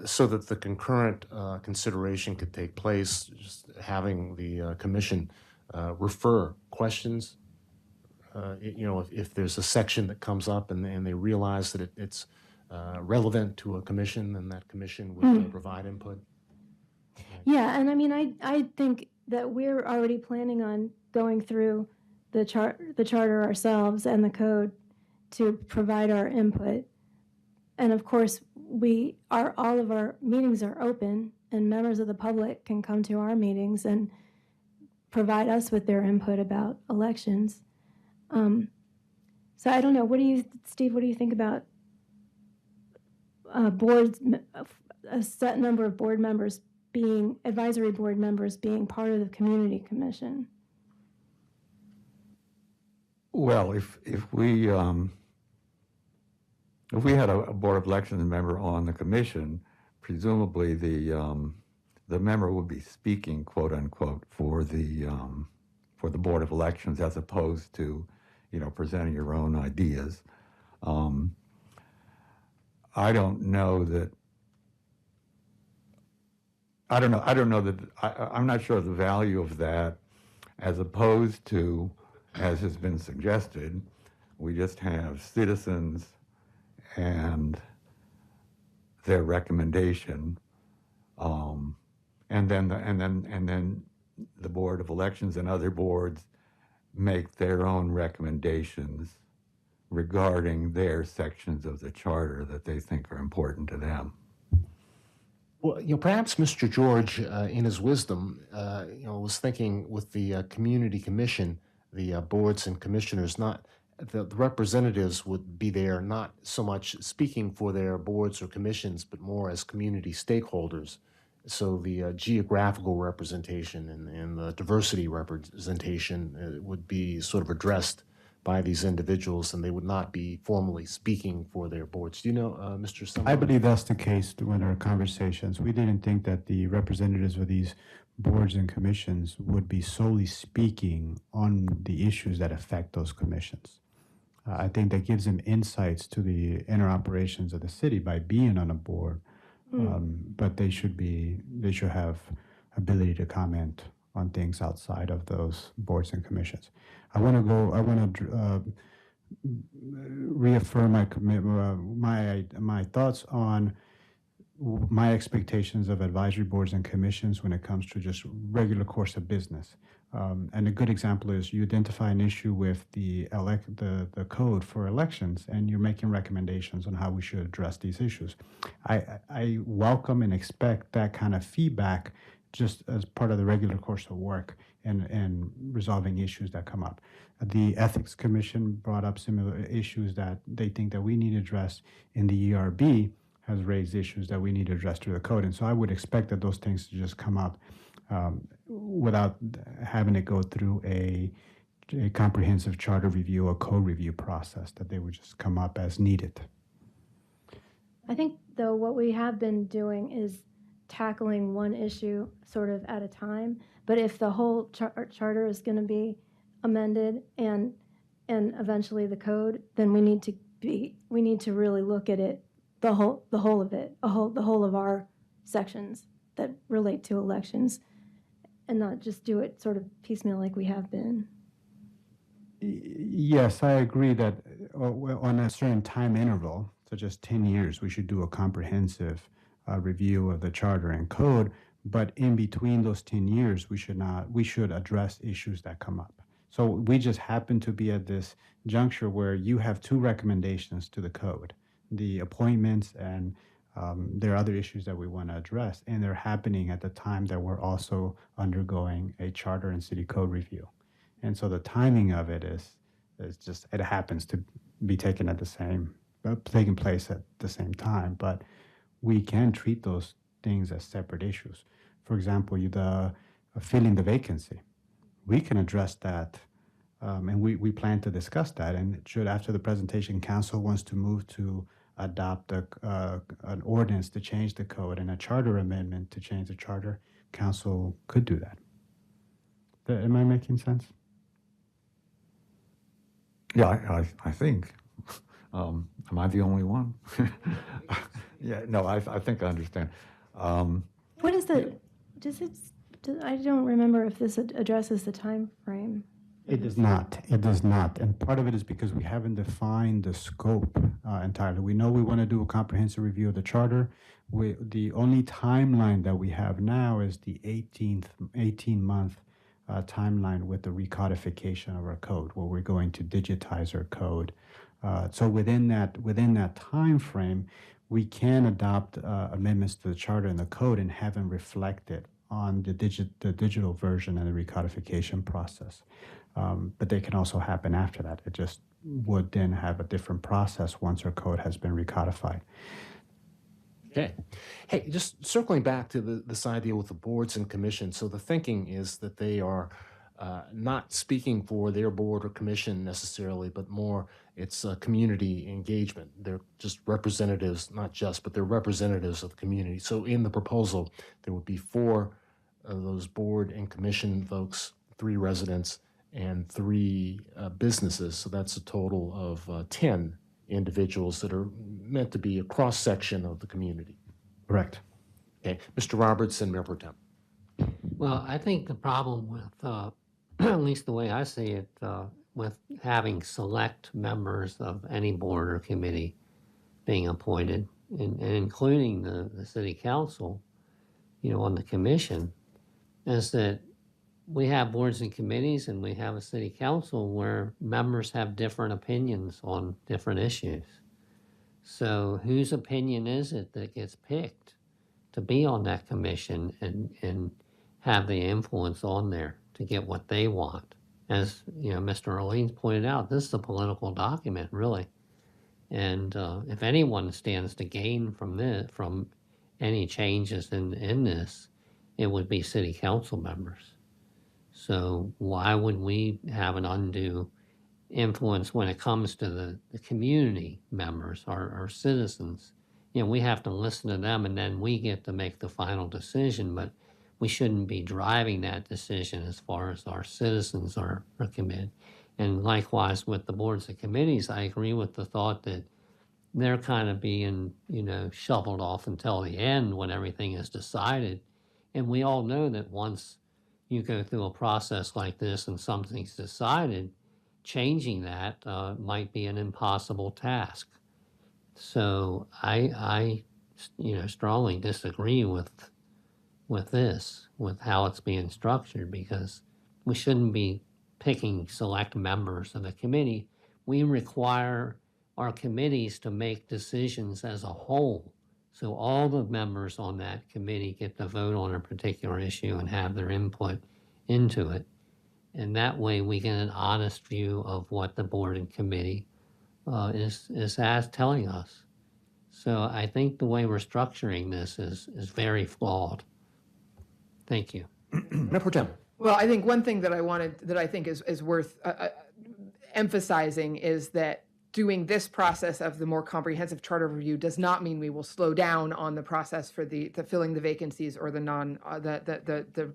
so that the concurrent consideration could take place, just having the commission refer questions? If there's a section that comes up and they realize that it's relevant to a commission, then that commission would provide input. Yeah, and I mean, I think that we're already planning on going through the charter ourselves and the code to provide our input. And of course, all of our meetings are open, and members of the public can come to our meetings and provide us with their input about elections. So I don't know. Steve, what do you think about boards a set number of board members being, advisory board members being part of the community commission? Well, if we had a Board of Elections member on the commission, presumably the member would be speaking, quote unquote, for the Board of Elections, as opposed to, presenting your own ideas. I don't know that. I'm not sure of the value of that, as opposed to, as has been suggested, we just have citizens and their recommendation, and then the Board of Elections and other boards make their own recommendations regarding their sections of the charter that they think are important to them. Well, perhaps Mr. George, in his wisdom, was thinking with the community commission, the boards and commissioners, not the representatives would be there, not so much speaking for their boards or commissions, but more as community stakeholders. So the geographical representation and the diversity representation would be sort of addressed by these individuals, and they would not be formally speaking for their boards. Do you know, Mr. Summer? I believe that's the case during our conversations. We didn't think that the representatives of these boards and commissions would be solely speaking on the issues that affect those commissions. I think that gives them insights to the inner operations of the city by being on a board, but they should have ability to comment on things outside of those boards and commissions. I want to reaffirm my thoughts on my expectations of advisory boards and commissions when it comes to just regular course of business. And a good example is you identify an issue with the code for elections, and you're making recommendations on how we should address these issues. I welcome and expect that kind of feedback just as part of the regular course of work and resolving issues that come up. The Ethics Commission brought up similar issues that they think that we need to address, in the ERB has raised issues that we need to address through the code. And so I would expect that those things to just come up without having to go through a comprehensive charter review or code review process, that they would just come up as needed. I think, though, what we have been doing is tackling one issue sort of at a time. But if the whole charter is going to be amended and eventually the code, then we need to really look at it, the whole of it, the whole of our sections that relate to elections, and not just do it sort of piecemeal like we have been. Yes, I agree that on a certain time interval, such as 10 years, we should do a comprehensive review of the charter and code. But in between those 10 years, we should address issues that come up. So we just happen to be at this juncture where you have two recommendations to the code, the appointments, and there are other issues that we want to address, and they're happening at the time that we're also undergoing a charter and city code review. And so the timing of it is just, it happens to be taking place at the same time, but we can treat those things as separate issues. For example, filling the vacancy. We can address that, and we plan to discuss that. And should, after the presentation, council wants to move to adopt an ordinance to change the code and a charter amendment to change the charter, council could do that. Am I making sense? Yeah, I think. Am I the only one? Yeah, no, I think I understand. What is the, I don't remember if this addresses the time frame. It does not. It does not. And part of it is because we haven't defined the scope entirely. We know we want to do a comprehensive review of the charter. The only timeline that we have now is the 18-month timeline with the recodification of our code, where we're going to digitize our code. So within that time frame, we can adopt amendments to the charter and the code and have them reflected on the digital version and the recodification process. But they can also happen after that. It just would then have a different process once our code has been recodified. Okay. Hey, just circling back to this idea with the boards and commissions. So the thinking is that they are not speaking for their board or commission necessarily, but more it's community engagement. They're just representatives, not just, but they're representatives of the community. So in the proposal, there would be 4 of those board and commission folks, 3 residents, and 3 businesses. So that's a total of 10 individuals that are meant to be a cross-section of the community. Correct. Okay, Mr. Roberts and Mayor Pro Tem. Well, I think the problem with, at least the way I see it, with having select members of any board or committee being appointed, and including the city council, on the commission, is that we have boards and committees and we have a city council where members have different opinions on different issues. So whose opinion is it that gets picked to be on that commission and have the influence on there to get what they want? As Mr. Orleans pointed out, this is a political document, really. And if anyone stands to gain from any changes in this, it would be city council members. So why would we have an undue influence when it comes to the community members, our citizens? We have to listen to them and then we get to make the final decision, but we shouldn't be driving that decision as far as our citizens are committed. And likewise with the boards and committees, I agree with the thought that they're kind of being, shoveled off until the end when everything is decided. And we all know that once you go through a process like this and something's decided, changing that might be an impossible task. So I strongly disagree with this, with how it's being structured, because we shouldn't be picking select members of the committee. We require our committees to make decisions as a whole. So all the members on that committee get to vote on a particular issue and have their input into it. And that way we get an honest view of what the board and committee is telling us. So I think the way we're structuring this is very flawed. Thank you. Mayor Pro Tem. Well, I think one thing that I think is worth emphasizing is that doing this process of the more comprehensive charter review does not mean we will slow down on the process for the filling the vacancies or the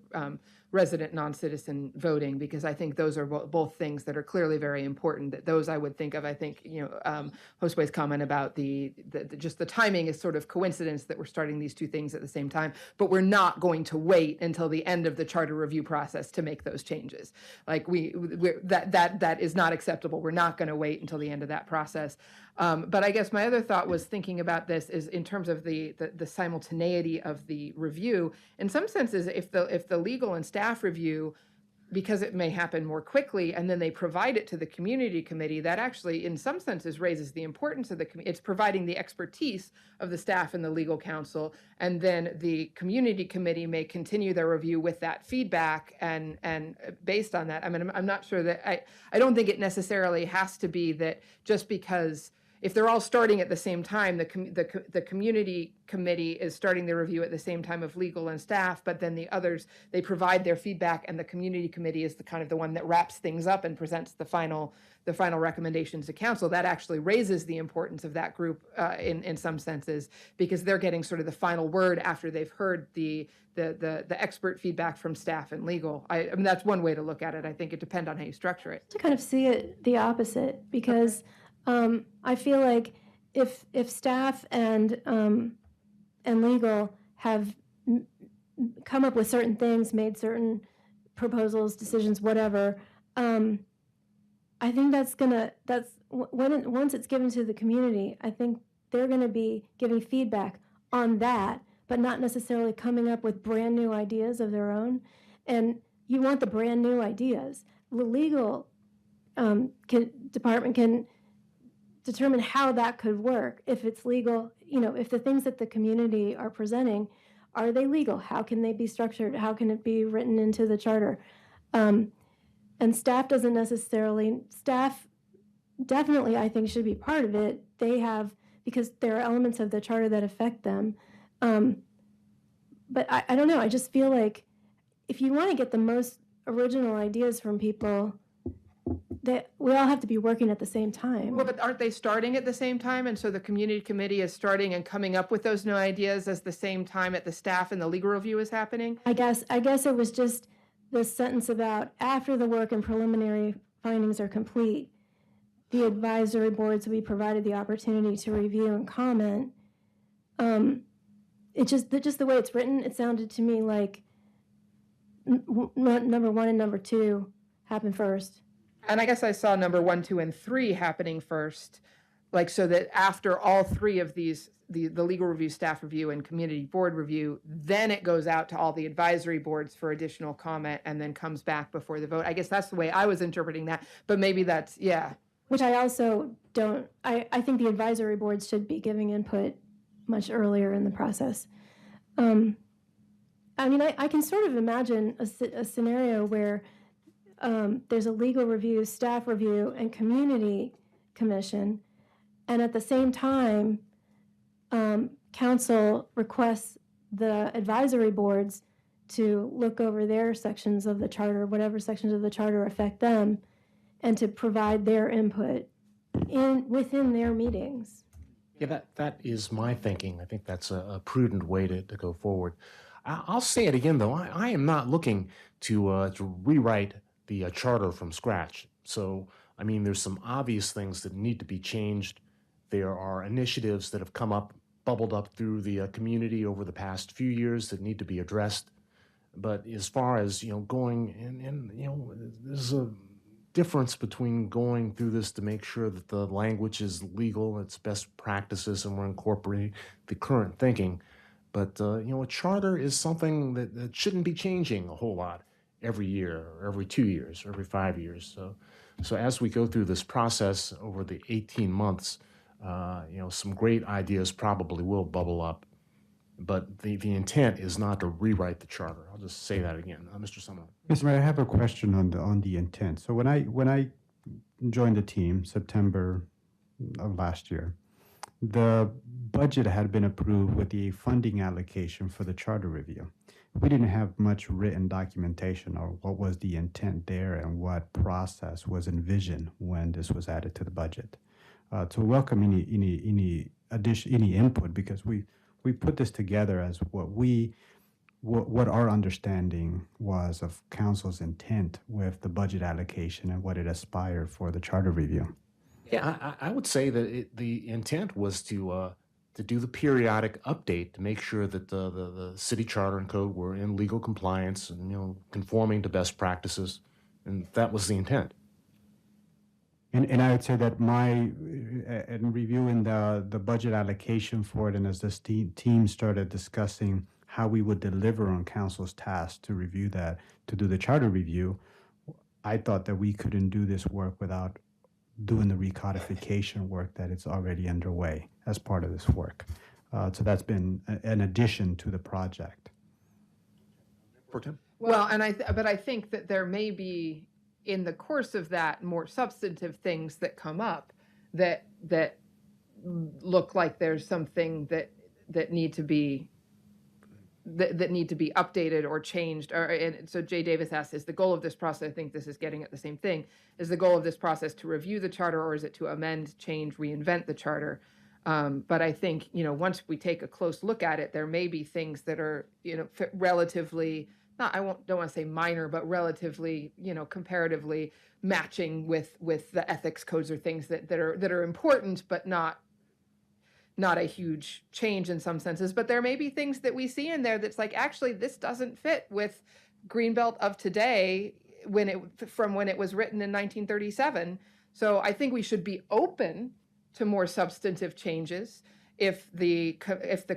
resident non-citizen voting, because I think those are both things that are clearly very important. That those I would think of. I think Josue's comment about just the timing is sort of coincidence that we're starting these 2 things at the same time, but we're not going to wait until the end of the charter review process to make those changes. Like that is not acceptable. We're not going to wait until the end of that process. But I guess my other thought was thinking about this is in terms of the simultaneity of the review. In some senses, if the legal and staff review, because it may happen more quickly, and then they provide it to the community committee, that actually, in some senses, raises the importance of the committee. It's providing the expertise of the staff and the legal counsel, and then the community committee may continue their review with that feedback, and based on that, I mean, I'm not sure that I don't think it necessarily has to be that just because. If they're all starting at the same time, the community committee is starting the review at the same time of legal and staff, but then the others, they provide their feedback, and the community committee is the one that wraps things up and presents the final recommendations to council. That actually raises the importance of that group in some senses, because they're getting sort of the final word after they've heard the expert feedback from staff and legal. I mean, that's one way to look at it. I think it depends on how you structure it. To kind of see it the opposite, because I feel like if staff and legal have come up with certain things, made certain proposals, decisions, whatever, I think once it's given to the community, I think they're going to be giving feedback on that, but not necessarily coming up with brand new ideas of their own. And you want the brand new ideas. The legal department can determine how that could work. If it's legal, if the things that the community are presenting, are they legal? How can they be structured? How can it be written into the charter? And staff definitely, I think, should be part of it. They have because there are elements of the charter that affect them. But I don't know. I just feel like if you want to get the most original ideas from people, that we all have to be working at the same time. Well, but aren't they starting at the same time? And so the community committee is starting and coming up with those new ideas as the same time at the staff and the legal review is happening? I guess it was just the sentence about after the work and preliminary findings are complete, the advisory boards will be provided the opportunity to review and comment. It just the way it's written, it sounded to me like number 1 and number 2 happen first. And I guess I saw number 1, 2, and 3 happening first, like so that after all 3 of these, the legal review, staff review, and community board review, then it goes out to all the advisory boards for additional comment and then comes back before the vote. I guess that's the way I was interpreting that, but maybe that's, yeah. Which I also don't, I think the advisory boards should be giving input much earlier in the process. I mean, I can sort of imagine a scenario where there's a legal review, staff review, and community commission, and at the same time, council requests the advisory boards to look over their sections of the charter, whatever sections of the charter affect them, and to provide their input within their meetings. Yeah, that is my thinking. I think that's a prudent way to go forward. I'll say it again, though. I am not looking to rewrite the charter from scratch. So, I mean, there's some obvious things that need to be changed. There are initiatives that have come up, bubbled up through the community over the past few years that need to be addressed. But as far as, going and there's a difference between going through this to make sure that the language is legal, it's best practices, and we're incorporating the current thinking. But, a charter is something that shouldn't be changing a whole lot every year, or every 2 years, or every 5 years. So as we go through this process over the 18 months, some great ideas probably will bubble up. But the intent is not to rewrite the charter. I'll just say that again. Mr. Summerlin. Mr. Mayor, I have a question on the intent. So when I joined the team September of last year, the budget had been approved with the funding allocation for the charter review. We didn't have much written documentation or what was the intent there and what process was envisioned when this was added to the budget. To welcome any addition, any input, because we put this together as what our understanding was of council's intent with the budget allocation and what it aspired for the charter review. Yeah, I would say that the intent was to do the periodic update to make sure that the city charter and code were in legal compliance and conforming to best practices, and that was the intent. And I would say that in reviewing the budget allocation for it, and as this team started discussing how we would deliver on council's task to review that, to do the charter review, I thought that we couldn't do this work without doing the recodification work that is already underway as part of this work. So that's been an addition to the project. Pro Tem? Well, but I think that there may be, in the course of that, more substantive things that come up that look like there's something that need to be updated or changed. And so Jay Davis asked, is the goal of this process, I think this is getting at the same thing, is the goal of this process to review the charter, or is it to amend, change, reinvent the charter? But I think, once we take a close look at it, there may be things that are, relatively, don't want to say minor, but relatively, comparatively matching with the ethics codes or things that are important, but not a huge change in some senses. But there may be things that we see in there that's like, actually, this doesn't fit with Greenbelt of today from when it was written in 1937. So I think we should be open to more substantive changes if the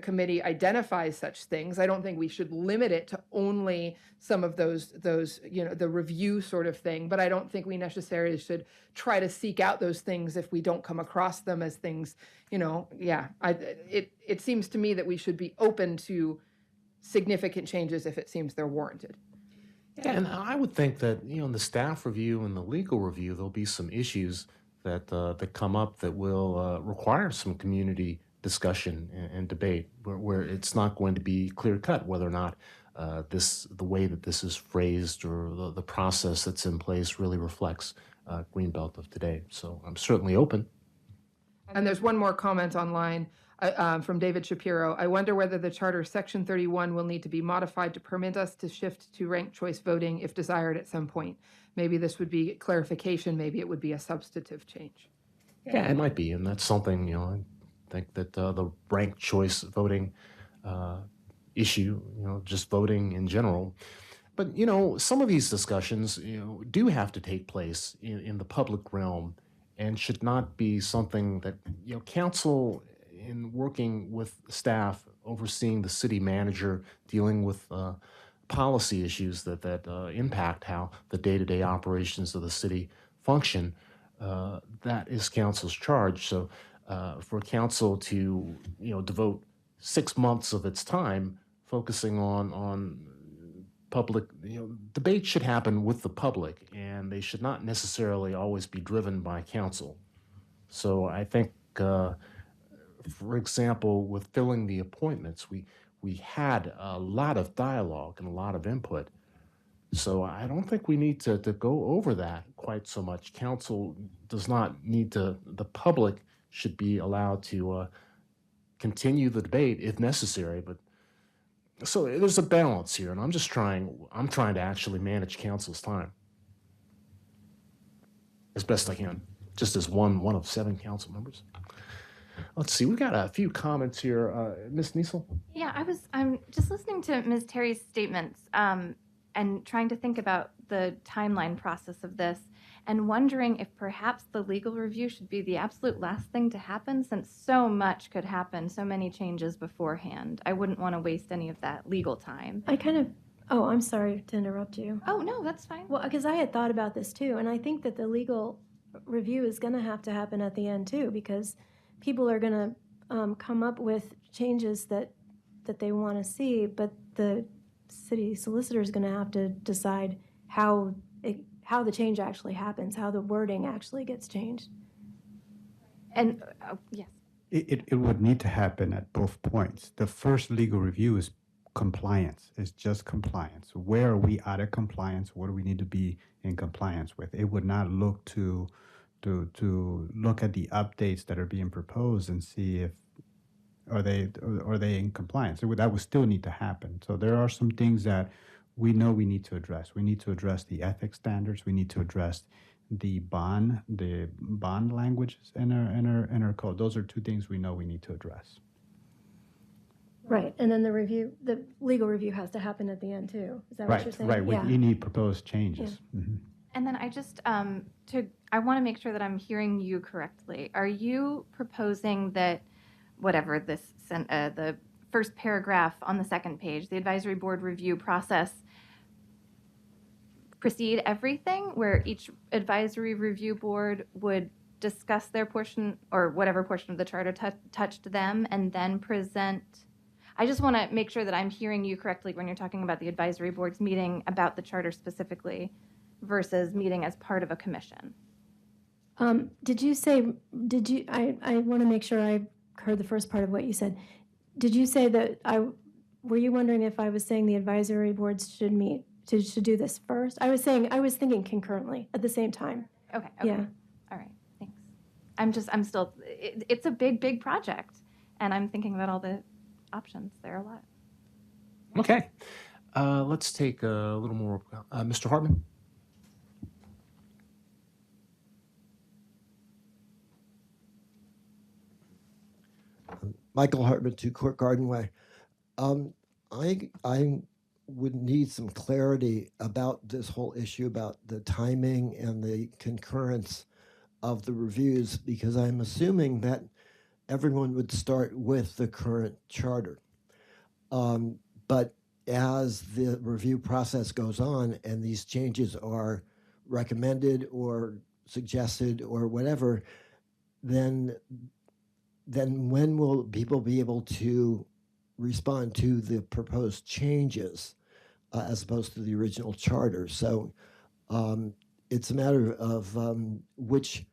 committee identifies such things. I don't think we should limit it to only some of those the review sort of thing, but I don't think we necessarily should try to seek out those things if we don't come across them as things, it seems to me that we should be open to significant changes if it seems they're warranted. Yeah, and I would think that, in the staff review and the legal review, there'll be some issues that come up that will require some community discussion and debate, where it's not going to be clear cut whether or not the way that this is phrased or the process that's in place really reflects Greenbelt of today. So I'm certainly open. And there's one more comment online from David Shapiro. I wonder whether the charter section 31 will need to be modified to permit us to shift to ranked choice voting if desired at some point. Maybe this would be clarification, maybe it would be a substantive change. Yeah, it might be, and that's something, I think that the ranked choice voting issue, just voting in general. But, some of these discussions, do have to take place in the public realm and should not be something that, council, in working with staff, overseeing the city manager, dealing with policy issues that impact how the day-to-day operations of the city function, that is council's charge. So for council to, devote 6 months of its time focusing on public, debate should happen with the public, and they should not necessarily always be driven by council. So I think, for example, with filling the appointments, we had a lot of dialogue and a lot of input. So I don't think we need to go over that quite so much. Council does not need to, the public should be allowed to continue the debate if necessary. But so there's a balance here, and I'm trying to actually manage council's time as best I can, just as one of 7 council members. Let's see, we've got a few comments here. Ms. Niesel? Yeah, I'm just listening to Ms. Terry's statements and trying to think about the timeline process of this and wondering if perhaps the legal review should be the absolute last thing to happen, since so much could happen, so many changes beforehand. I wouldn't want to waste any of that legal time. Oh, I'm sorry to interrupt you. Oh, no, that's fine. Well, because I had thought about this too, and I think that the legal review is going to have to happen at the end too, because people are going to come up with changes that they want to see, but the city solicitor is going to have to decide how the change actually happens, how the wording actually gets changed. And, yes. It would need to happen at both points. The first legal review is compliance. It's just compliance. Where are we out of compliance? What do we need to be in compliance with? It would not look to look at the updates that are being proposed and see if are they in compliance. That would still need to happen. So there are some things that we know we need to address. We need to address the ethics standards. We need to address the bond languages in our code. Those are 2 things we know we need to address. Right, and then the legal review has to happen at the end too. Is that what you're saying? Right. Yeah. We need proposed changes. Yeah. Mhm. And then I just, I want to make sure that I'm hearing you correctly. Are you proposing that whatever the first paragraph on the second page, the advisory board review process, precede everything, where each advisory review board would discuss their portion or whatever portion of the charter touched them and then present? I just want to make sure that I'm hearing you correctly when you're talking about the advisory boards meeting about the charter specifically versus meeting as part of a commission. I want to make sure I heard the first part of what you said. Did you say that were you wondering if I was saying the advisory boards should meet, should do this first? I was thinking concurrently at the same time. Okay. Yeah. All right. Thanks. I'm still, it's a big project, and I'm thinking about all the options. There are a lot. Okay. Let's take a little more. Mr. Hartman? Michael Hartman, 2 Court Garden Way. I would need some clarity about this whole issue about the timing and the concurrence of the reviews, because I'm assuming that everyone would start with the current charter. But as the review process goes on and these changes are recommended or suggested or whatever, then when will people be able to respond to the proposed changes as opposed to the original charter? So it's a matter of which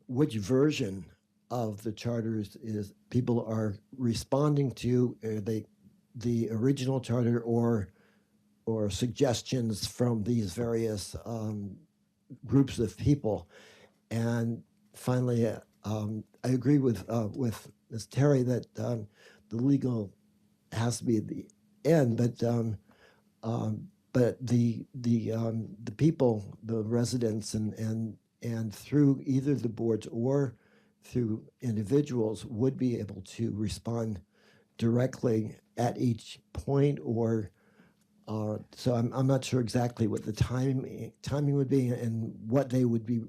which version of the charters is people are responding to. Are they the original charter or suggestions from these various groups of people? And finally, I agree with Ms. Terry that the legal has to be at the end, but the people, the residents, and through either the boards or through individuals would be able to respond directly at each point, or so I'm not sure exactly what the timing would be and what they would be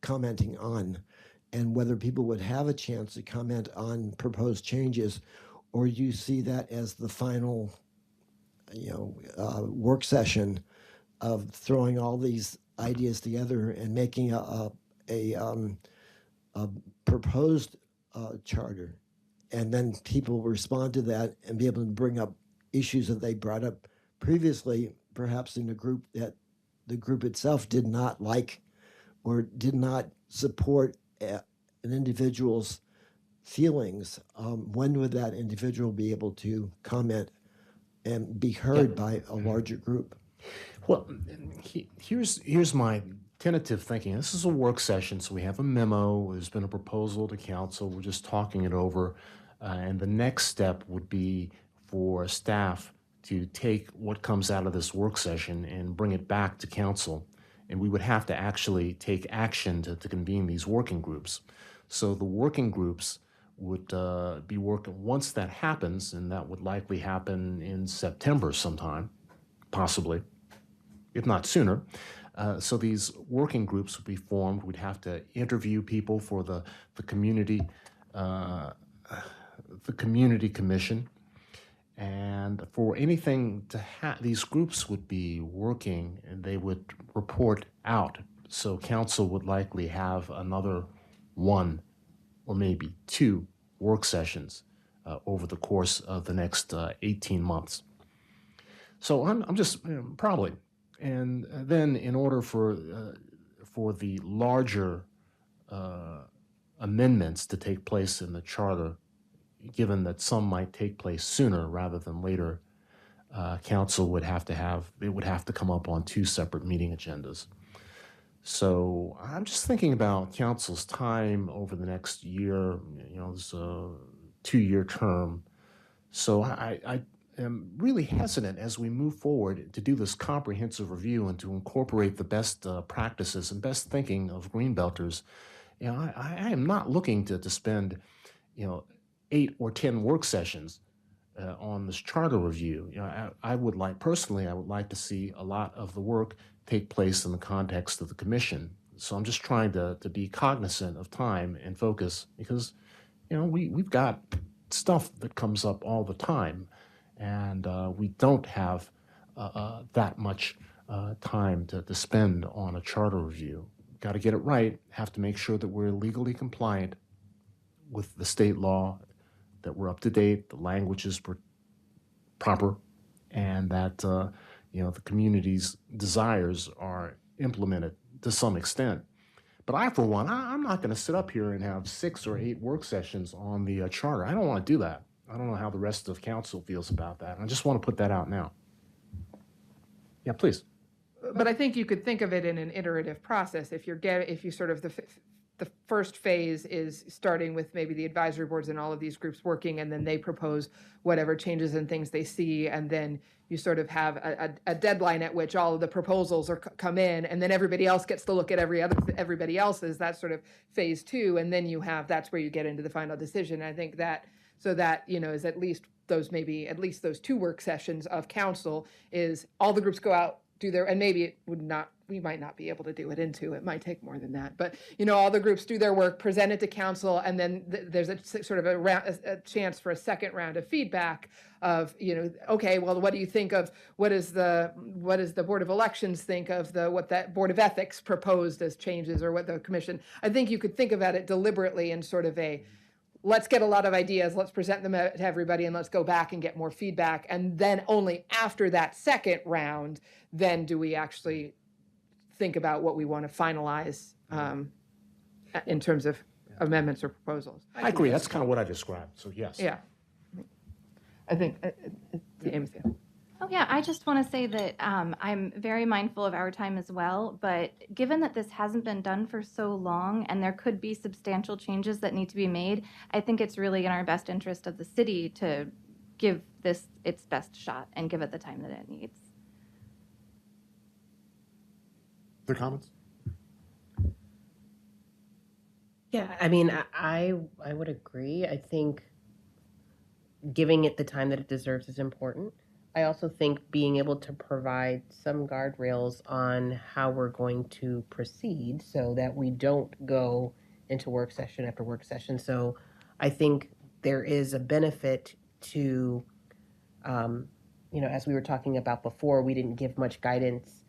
commenting on, and whether people would have a chance to comment on proposed changes, or you see that as the final, work session of throwing all these ideas together and making a proposed charter, and then people respond to that and be able to bring up issues that they brought up previously, perhaps in a group that the group itself did not like or did not support an individual's feelings. When would that individual be able to comment and be heard by a larger group? Well, here's my tentative thinking. This is a work session, so we have a memo. There's been a proposal to council. We're just talking it over. And the next step would be for staff to take what comes out of this work session and bring it back to council. And we would have to actually take action to convene these working groups. So the working groups would be working once that happens, and that would likely happen in September sometime, possibly, if not sooner. So these working groups would be formed. We'd have to interview people for the community commission, and for anything to these groups would be working, and they would report out. So council would likely have another one or maybe two work sessions over the course of the next 18 months. So I'm just probably. And then in order for the larger amendments to take place in the charter, given that some might take place sooner rather than later, council would have to come up on two separate meeting agendas. So I'm just thinking about council's time over the next year. It's a 2-year term. So I am really hesitant as we move forward to do this comprehensive review and to incorporate the best practices and best thinking of Greenbelters. I am not looking to spend 8 or 10 work sessions on this charter review. I would like to see a lot of the work take place in the context of the commission. So I'm just trying to be cognizant of time and focus, because we've got stuff that comes up all the time, and we don't have that much time to spend on a charter review. Got to get it right. Have to make sure that we're legally compliant with the state law, that we're up to date, the language is proper, and that the community's desires are implemented to some extent. But I, for one, I'm not going to sit up here and have 6 or 8 work sessions on the charter. I don't want to do that. I don't know how the rest of council feels about that. I just want to put that out now. Yeah, please. But I think you could think of it in an iterative process. If you sort of the first phase is starting with maybe the advisory boards and all of these groups working, and then they propose whatever changes and things they see, and then you sort of have a deadline at which all of the proposals come in, and then everybody else gets to look at everybody else's. That's sort of phase 2, and then that's where you get into the final decision. I think that is at least those 2 work sessions of council is all the groups go out, do their, and maybe we might not be able to do it in 2. It might take more than that. But, all the groups do their work, present it to council, and then there's a sort of a chance for a second round of feedback of, okay, well, what do you think of, what does the Board of Elections think of what that Board of Ethics proposed as changes, or what the commission, I think you could think about it deliberately in sort of let's get a lot of ideas, let's present them to everybody, and let's go back and get more feedback. And then only after that second round, then do we actually think about what we want to finalize in terms of amendments or proposals. I agree. That's kind of what I described. So yes. Yeah. I think, Amy, yeah. Oh, yeah, I just want to say that I'm very mindful of our time as well, but given that this hasn't been done for so long and there could be substantial changes that need to be made, I think it's really in our best interest of the city to give this its best shot and give it the time that it needs. Other comments? Yeah, I mean, I would agree. I think giving it the time that it deserves is important. I also think being able to provide some guardrails on how we're going to proceed so that we don't go into work session after work session. So I think there is a benefit to, as we were talking about before, we didn't give much guidance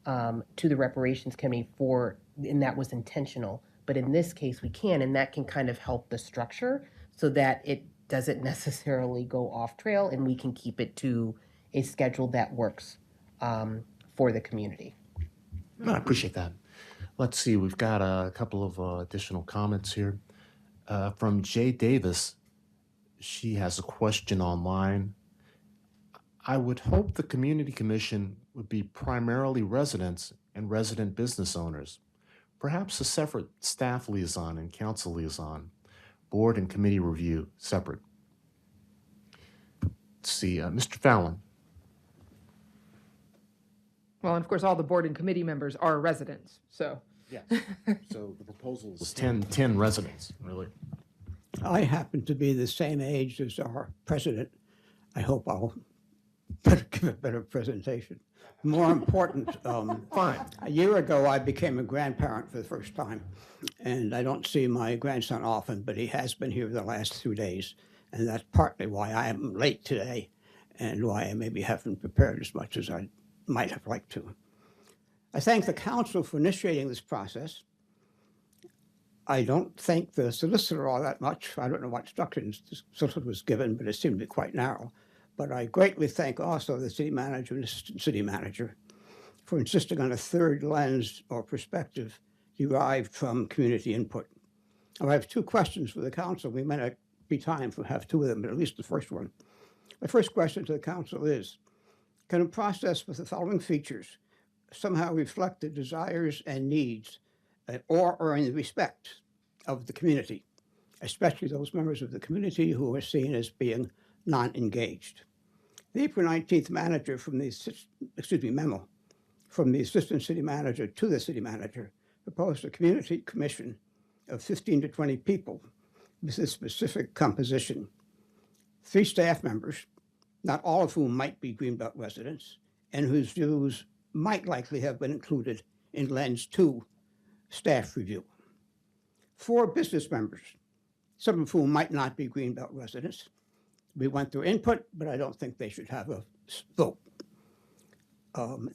to the reparations committee and that was intentional. But in this case, we can, and that can kind of help the structure so that it doesn't necessarily go off trail and we can keep it to a schedule that works for the community. No, I appreciate that. Let's see, we've got a couple of additional comments here. From Jay Davis, she has a question online. I would hope the community commission would be primarily residents and resident business owners, perhaps a separate staff liaison and council liaison, board and committee review separate. Let's see, Mr. Fallon. Well, and of course, all the board and committee members are residents, so. Yes. So the proposal is 10 residents, really. I happen to be the same age as our president. I hope I'll give a better presentation. More important, Fine. a year ago, I became a grandparent for the first time, and I don't see my grandson often, but he has been here the last 2 days, and that's partly why I am late today and why I maybe haven't prepared as much as I might have liked to. I thank the council for initiating this process. I don't thank the solicitor all that much. I don't know what instructions the solicitor was given, but it seemed to be quite narrow. But I greatly thank also the city manager and assistant city manager for insisting on a third lens or perspective derived from community input. Now, I have two questions for the council. We may not be time to have two of them, but at least the first one. My first question to the council is, can a process with the following features somehow reflect the desires and needs or earn the respect of the community, especially those members of the community who are seen as being non-engaged? The April 19th manager from the memo from the assistant city manager to the city manager proposed a community commission of 15 to 20 people with a specific composition. 3 staff members, not all of whom might be Greenbelt residents, and whose views might likely have been included in Lens 2 staff review. 4 business members, some of whom might not be Greenbelt residents. We went through input, but I don't think they should have a vote.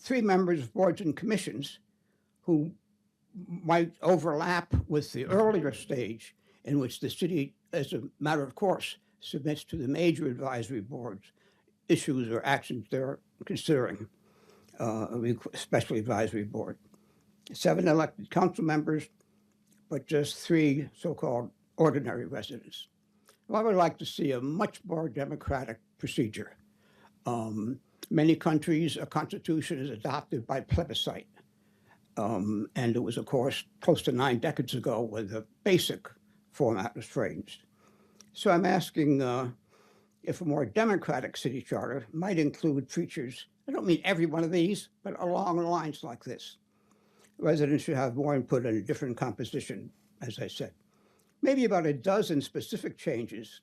3 members of boards and commissions who might overlap with the earlier stage in which the city, as a matter of course, submits to the major advisory boards issues or actions they're considering, especially advisory board. 7 elected council members, but just 3 so-called ordinary residents. Well, I would like to see a much more democratic procedure. Many countries, a constitution is adopted by plebiscite. And it was, of course, close to 9 decades ago when the basic format was framed. So I'm asking if a more democratic city charter might include features, I don't mean every one of these, but along lines like this. Residents should have more input and a different composition, as I said. Maybe about a dozen specific changes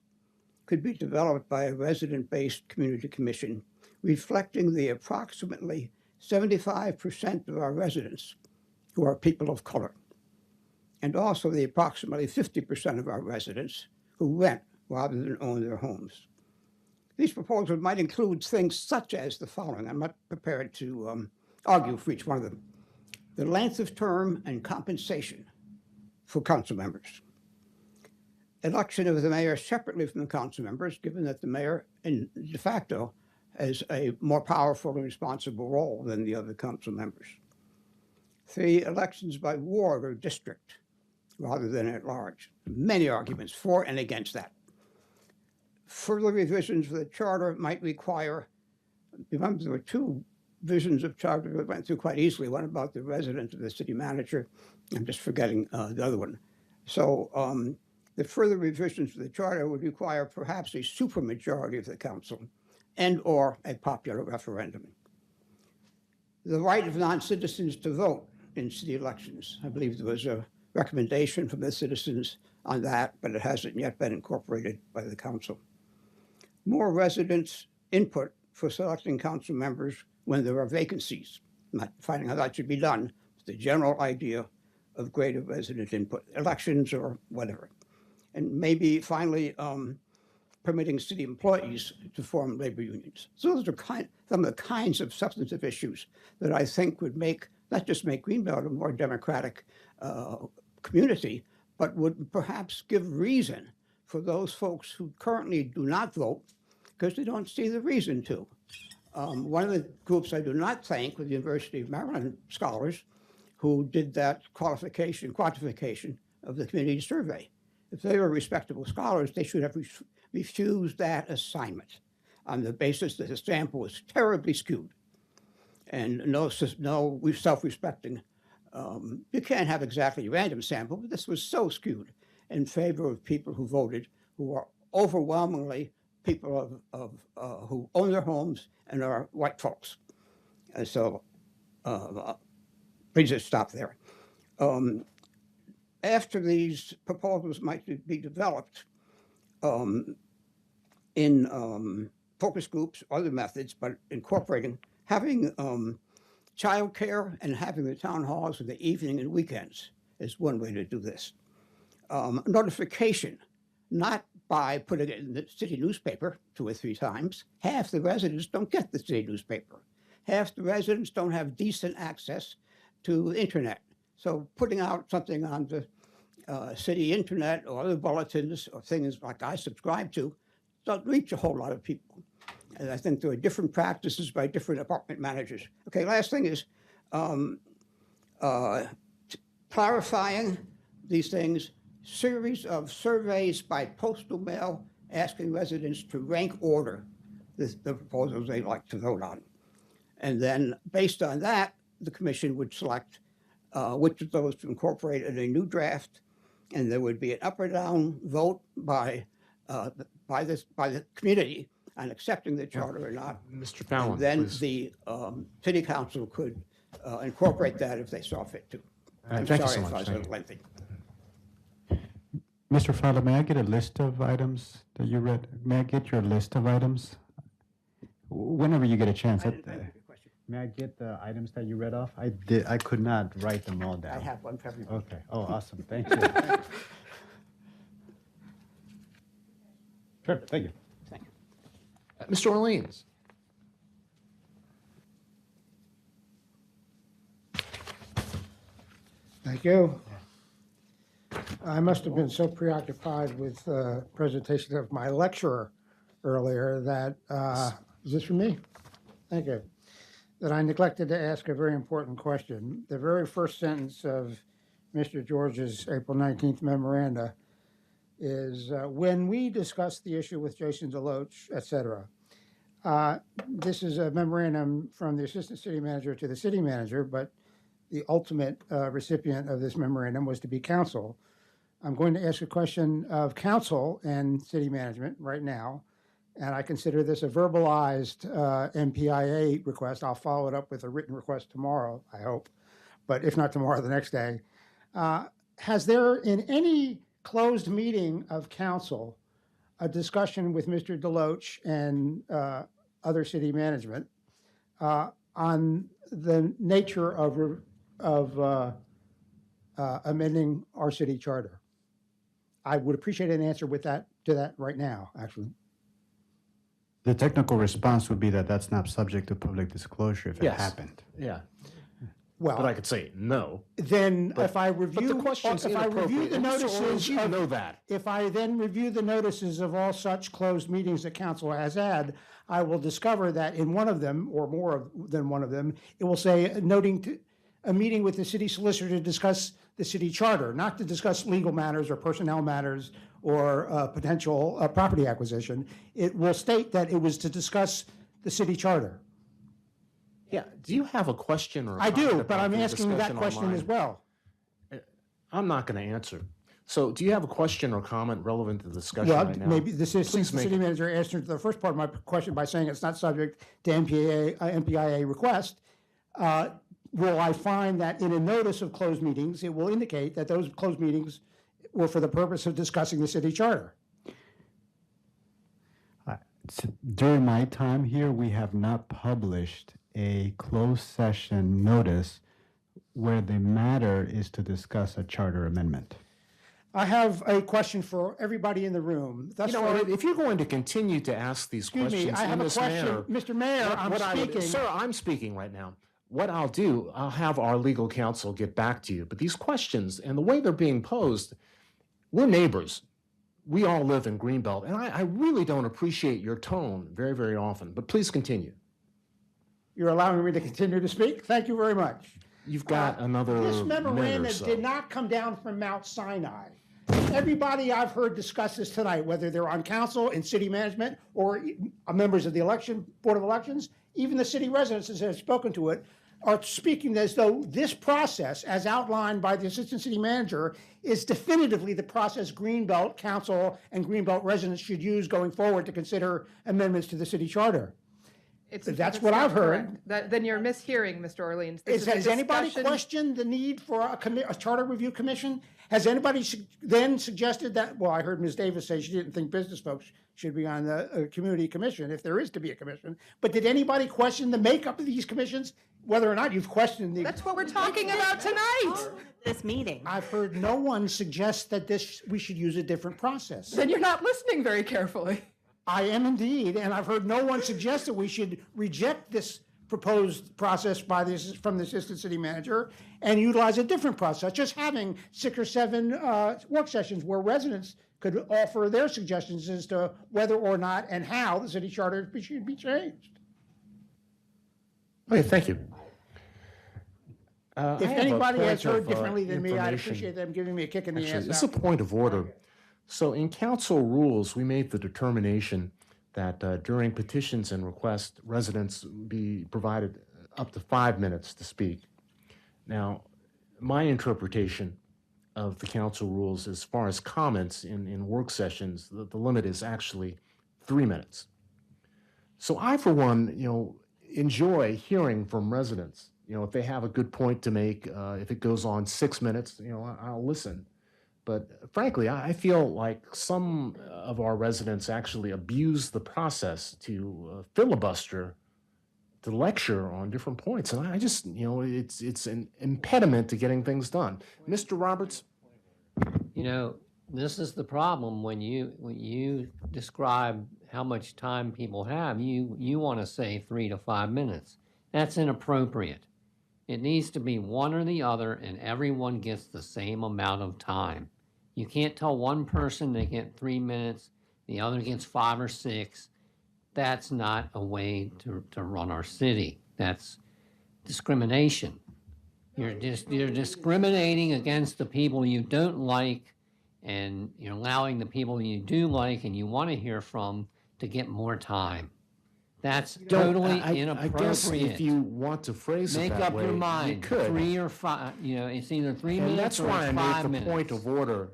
could be developed by a resident-based community commission, reflecting the approximately 75% of our residents who are people of color, and also the approximately 50% of our residents who rent rather than own their homes. These proposals might include things such as the following. I'm not prepared to argue for each one of them. The length of term and compensation for council members. Election of the mayor separately from the council members, given that the mayor, de facto, has a more powerful and responsible role than the other council members. 3, elections by ward or district, rather than at large. Many arguments for and against that. Further revisions for the charter might require, remember there were two visions of charter that went through quite easily, one about the resident of the city manager. I'm just forgetting the other one. So the further revisions to the charter would require perhaps a supermajority of the council and or a popular referendum. The right of non-citizens to vote in city elections. I believe there was a recommendation from the citizens on that, but it hasn't yet been incorporated by the council. More residents' input for selecting council members when there are vacancies. I'm not finding how that should be done. It's the general idea of greater resident input, elections or whatever. And maybe finally permitting city employees to form labor unions. So those are some of the kinds of substantive issues that I think would not just make Greenbelt a more democratic community, but would perhaps give reason for those folks who currently do not vote because they don't see the reason to. One of the groups I do not thank was the University of Maryland scholars who did that quantification of the community survey. If they were respectable scholars, they should have refused that assignment on the basis that the sample was terribly skewed. And no self-respecting, you can't have exactly a random sample, but this was so skewed in favor of people who voted, who are overwhelmingly people who own their homes and are white folks. And so please just stop there. After these proposals might be developed in focus groups, other methods, but incorporating, having childcare and having the town halls in the evening and weekends is one way to do this. Notification, not by putting it in the city newspaper 2 or 3 times. Half the residents don't get the city newspaper. Half the residents don't have decent access to the internet. So putting out something on the city internet or other bulletins or things like I subscribe to don't reach a whole lot of people. And I think there are different practices by different apartment managers. Okay, last thing is clarifying these things, series of surveys by postal mail asking residents to rank order the proposals they'd like to vote on. And then based on that, the commission would select which of those to incorporate in a new draft, and there would be an up or down vote by the community on accepting the charter or not. Mr. Fallon, And then please. the city council could incorporate that if they saw fit to. I'm thank you sorry so if much. I was Thank you. lengthy. Mr. Fowler, may I get a list of items that you read? May I get your list of items? Whenever you get a chance. I didn't hear your question. May I get the items that you read off? I could not write them all down. I have one for everybody. Okay. Oh, awesome. Thank you. Sure. Thank you. Thank you. Mr. Orleans. Thank you. I must have been so preoccupied with presentation of my lecturer earlier that, is this for me? Thank you. That I neglected to ask a very important question. The very first sentence of Mr. George's April 19th memoranda is, when we discussed the issue with Jason Deloach, et cetera. This is a memorandum from the assistant city manager to the city manager, but the ultimate recipient of this memorandum was to be council. I'm going to ask a question of council and city management right now, and I consider this a verbalized MPIA request. I'll follow it up with a written request tomorrow, I hope, but if not tomorrow, the next day. Has there, in any closed meeting of council, a discussion with Mr. Deloach and other city management on the nature of amending our city charter? I would appreciate an answer to that right now, actually. The technical response would be that that's not subject to public disclosure if it Yes. happened. Yeah, Well, but I could say no. then if I But review, the question's if I review inappropriate. the And Mr. notices, Orleans, you of- know that. if I then review the notices of all such closed meetings that council has had, I will discover that in one of them, or more than one of them, it will say noting to, a meeting with the city solicitor to discuss the city charter, not to discuss legal matters or personnel matters or potential property acquisition. It will state that it was to discuss the city charter. Yeah, do you have a question or a I comment do, but about I'm the asking that discussion question online? as well. I'm not going to answer. So do you have a question or comment relevant to the discussion Well, right now? maybe the Please assistant make city it. manager answered the first part of my question by saying it's not subject to MPIA request. Will I find that in a notice of closed meetings, it will indicate that those closed meetings were for the purpose of discussing the city charter? During my time here, we have not published a closed session notice where the matter is to discuss a charter amendment. I have a question for everybody in the room. Thus You know, far- if you're going to continue to ask these Excuse questions me, I have in a this question. manner, Mr. Mayor, I'm speaking. Sir, I'm speaking right now. What I'll do, I'll have our legal counsel get back to you. But these questions and the way they're being posed, we're neighbors. We all live in Greenbelt, and I really don't appreciate your tone very, very often. But please continue. You're allowing me to continue to speak? Thank you very much. You've got another This minute or memorandum so. did not come down from Mount Sinai. Everybody I've heard discuss this tonight, whether they're on council, in city management, or members of the Board of Elections, even the city residents that have spoken to it, are speaking as though this process, as outlined by the assistant city manager, is definitively the process Greenbelt Council and Greenbelt residents should use going forward to consider amendments to the city charter. That's what not I've heard. correct. Then you're mishearing, Mr. Orleans. This is a Has anybody discussion- questioned the need for a charter review commission? Has anybody then suggested that, well, I heard Ms. Davis say she didn't think business folks should be on the community commission, if there is to be a commission. But did anybody question the makeup of these commissions, whether or not you've questioned the? That's what we're talking about tonight. This meeting. I've heard no one suggest that we should use a different process. Then you're not listening very carefully. I am indeed, and I've heard no one suggest that we should reject this proposed process from the assistant city manager and utilize a different process, just having 6 or 7 work sessions where residents could offer their suggestions as to whether or not and how the city charter should be changed. Okay, thank you. I If have a anybody has point heard of, differently than me, I'd information. appreciate them giving me a kick in the Actually, ass. this is a point of order. So in council rules, we made the determination that during petitions and requests, residents be provided up to 5 minutes to speak. Now, my interpretation of the council rules as far as comments in work sessions, the limit is actually 3 minutes. So I, for one, enjoy hearing from residents. If they have a good point to make, if it goes on 6 minutes, I'll listen. But frankly, I feel like some of our residents actually abuse the process to filibuster, to lecture on different points. And I just, it's an impediment to getting things done. Mr. Roberts? This is the problem when you describe how much time people have, you want to say 3 to 5 minutes. That's inappropriate. It needs to be one or the other, and everyone gets the same amount of time. You can't tell one person they get 3 minutes, the other gets 5 or 6. That's not a way to run our city. That's discrimination. You're discriminating against the people you don't like, and you're allowing the people you do like and you want to hear from to get more time. That's totally inappropriate. I guess if you want to phrase it Make that up way, your you could. could. 3 or 5. It's either 3 And minutes that's or why it's I 5 made minutes. the point of order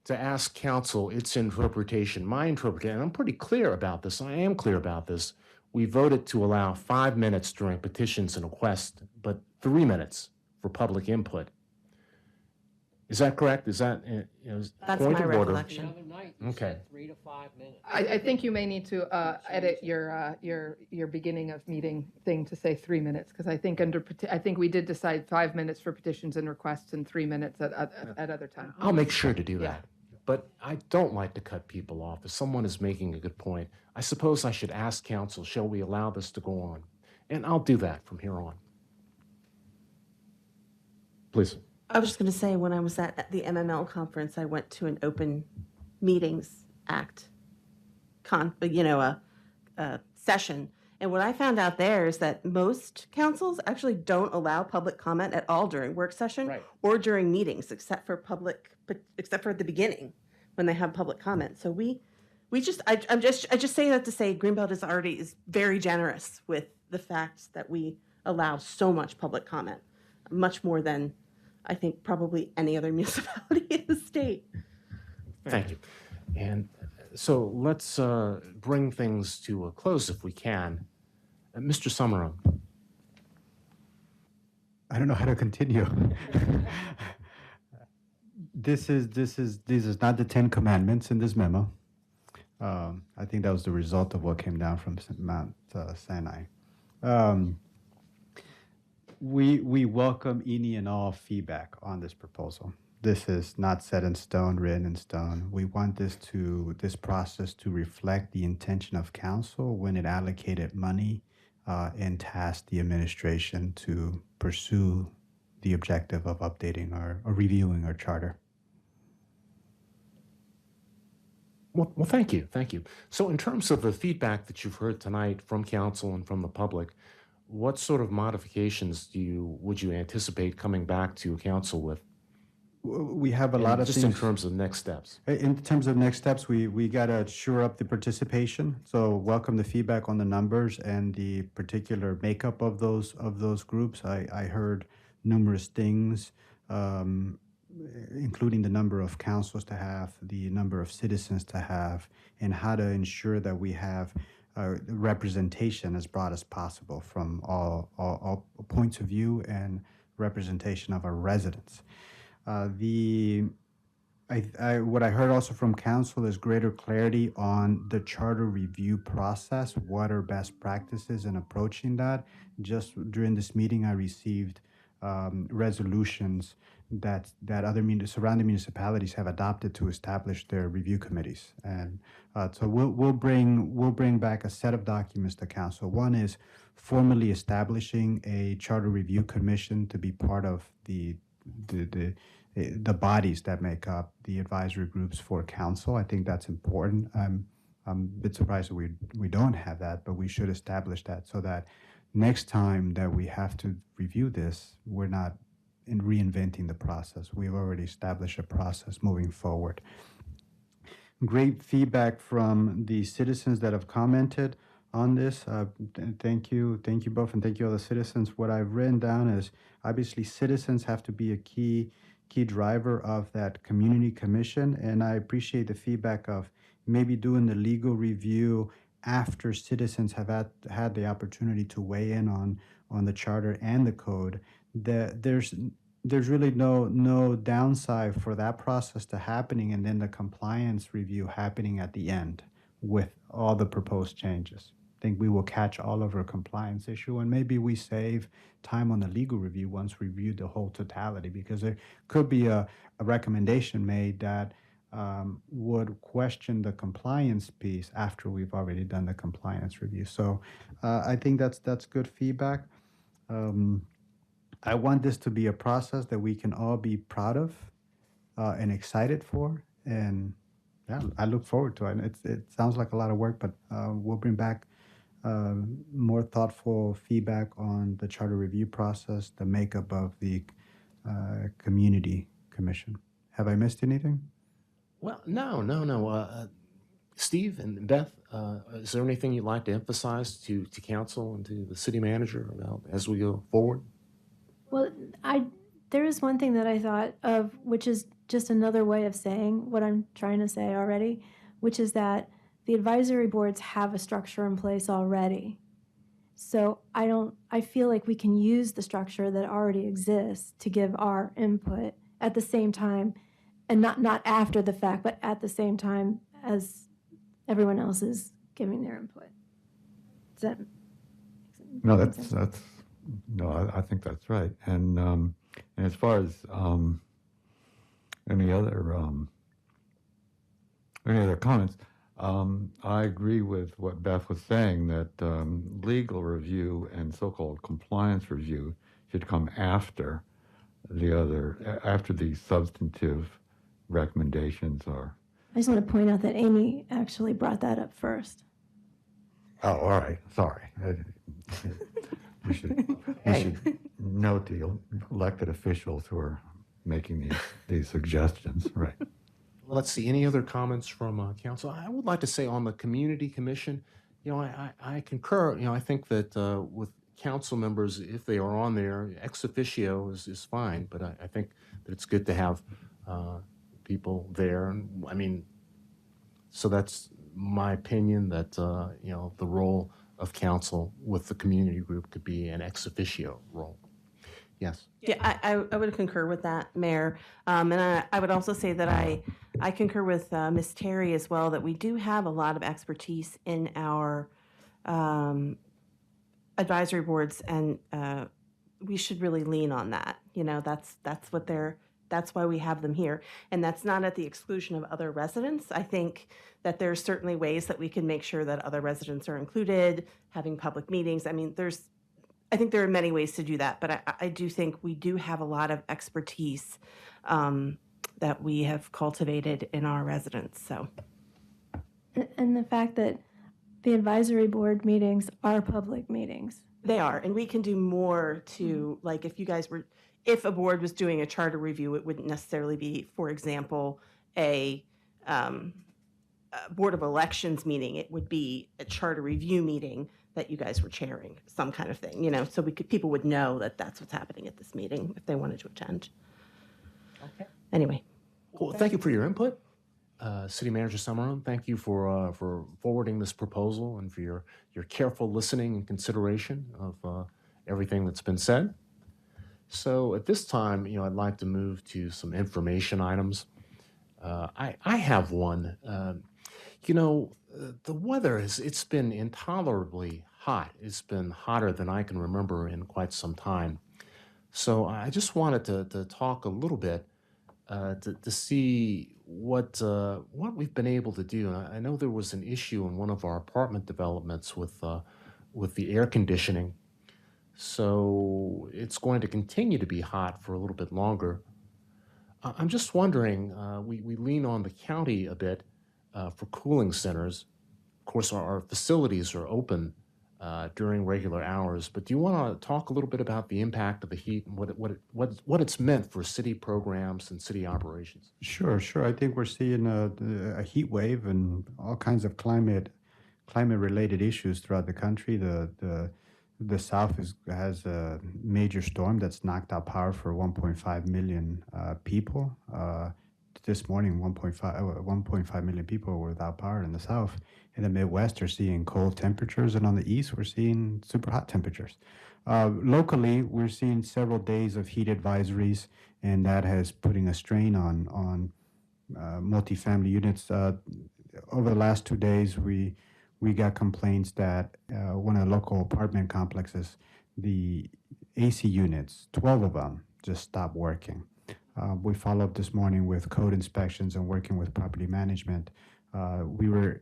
to ask council its interpretation, my interpretation. And I'm pretty clear about this. I am clear about this. We voted to allow 5 minutes during petitions and requests, but 3 minutes for public input. Is that correct? Is that That's point my of order? recollection. The other night, you Okay. said 3 to 5 minutes. I think you may need to edit your beginning of meeting thing to say 3 minutes, because I think we did decide 5 minutes for petitions and requests and 3 minutes at other times. I'll make sure to do Yeah. that. But I don't like to cut people off. If someone is making a good point, I suppose I should ask council, shall we allow this to go on? And I'll do that from here on. Please. I was just going to say, when I was at the MML conference, I went to an Open Meetings Act a session, And what I found out there is that most councils actually don't allow public comment at all during work session Right. or during meetings, except for at the beginning when they have public comment. So I just say that to say Greenbelt is very generous with the fact that we allow so much public comment, much more than I think probably any other municipality in the state. Thank you. And so let's bring things to a close if we can. Mr. Summerall. I don't know how to continue. These is not the 10 commandments in this memo. I think that was the result of what came down from Mount Sinai. We welcome any and all feedback on this proposal. This is not set in stone, written in stone. We want this process to reflect the intention of council when it allocated money and tasked the administration to pursue the objective of updating or reviewing our charter. Well, thank you. Thank you. So in terms of the feedback that you've heard tonight from council and from the public, what sort of modifications would you anticipate coming back to council with? We have a lot of just things. in terms of next steps. In terms of next steps, we got to shore up the participation. So welcome the feedback on the numbers and the particular makeup of those groups. I heard numerous things, including the number of councils to have, the number of citizens to have, and how to ensure that we have representation as broad as possible from all points of view and representation of our residents. What I heard also from council is greater clarity on the charter review process. What are best practices in approaching that? Just during this meeting, I received resolutions that other surrounding municipalities have adopted to establish their review committees, and so we'll bring back a set of documents to council. One is formally establishing a charter review commission to be part of the bodies that make up the advisory groups for council. I think that's important. I'm a bit surprised that we don't have that, but we should establish that so that next time that we have to review this, we're not reinventing the process. We've already established a process moving forward. Great feedback from the citizens that have commented on this. Thank you both, and thank you all the citizens. What I've written down is obviously citizens have to be a key driver of that community commission, and I appreciate the feedback of maybe doing the legal review after citizens have had the opportunity to weigh in on the charter and the code. There's really no downside for that process to happening and then the compliance review happening at the end with all the proposed changes. I think we will catch all of our compliance issue, and maybe we save time on the legal review once we review the whole totality, because there could be a recommendation made that would question the compliance piece after we've already done the compliance review. So I think that's good feedback. I want this to be a process that we can all be proud of and excited for, and yeah, I look forward to it. It sounds like a lot of work, but we'll bring back more thoughtful feedback on the charter review process, the makeup of the community commission. Have I missed anything? Well, no. Steve and Beth, is there anything you'd like to emphasize to council and to the city manager about as we go forward? Well, there is one thing that I thought of, which is just another way of saying what I'm trying to say already, which is that the advisory boards have a structure in place already. So I feel like we can use the structure that already exists to give our input at the same time, and not after the fact, but at the same time as everyone else is giving their input. Does that No, make sense? I think that's right. And as far as any other comments, I agree with what Beth was saying, that legal review and so-called compliance review should come after the substantive recommendations are. I just want to point out that Amy actually brought that up first. Oh, all right, sorry. We should note the elected officials who are making these suggestions, right? Let's see, any other comments from council? I would like to say on the community commission, I concur, I think that with council members, if they are on there, ex officio is fine, but I think that it's good to have people there. And I mean, so that's my opinion that, the role of council with the community group could be an ex officio role. Yes. Yeah, I would concur with that, Mayor. And I would also say that I concur with Ms. Terry as well, that we do have a lot of expertise in our advisory boards, and we should really lean on that. That's why we have them here. And that's not at the exclusion of other residents. I think that there's certainly ways that we can make sure that other residents are included, having public meetings. I mean, I think there are many ways to do that, but I do think we do have a lot of expertise that we have cultivated in our residents, so. And the fact that the advisory board meetings are public meetings. They are, and we can do more to, like, if a board was doing a charter review, it wouldn't necessarily be, for example, a Board of Elections meeting. It would be a charter review meeting that you guys were chairing, some kind of thing, so people would know that that's what's happening at this meeting if they wanted to attend. Okay. Anyway. Well, thank you for your input. City Manager Summerall, thank you for forwarding this proposal and for your careful listening and consideration of everything that's been said. So at this time, I'd like to move to some information items. I have one. The weather it's been intolerably hot. It's been hotter than I can remember in quite some time. So I just wanted to talk a little bit to see what we've been able to do. And I know there was an issue in one of our apartment developments with the air conditioning. So it's going to continue to be hot for a little bit longer. I'm just wondering, we lean on the county a bit for cooling centers. Of course, our facilities are open during regular hours, but do you want to talk a little bit about the impact of the heat and what it's meant for city programs and city operations? Sure. I think we're seeing a heat wave and all kinds of climate-related issues throughout the country. The South has a major storm that's knocked out power for 1.5 million people. This morning, 1.5 million people were without power in the South. In the Midwest, are seeing cold temperatures, and on the East, we're seeing super hot temperatures. Locally, we're seeing several days of heat advisories, and that has putting a strain on multifamily units. Over the last 2 days, we got complaints that one of the local apartment complexes, the AC units, 12 of them, just stopped working. We followed up this morning with code inspections and working with property management. We were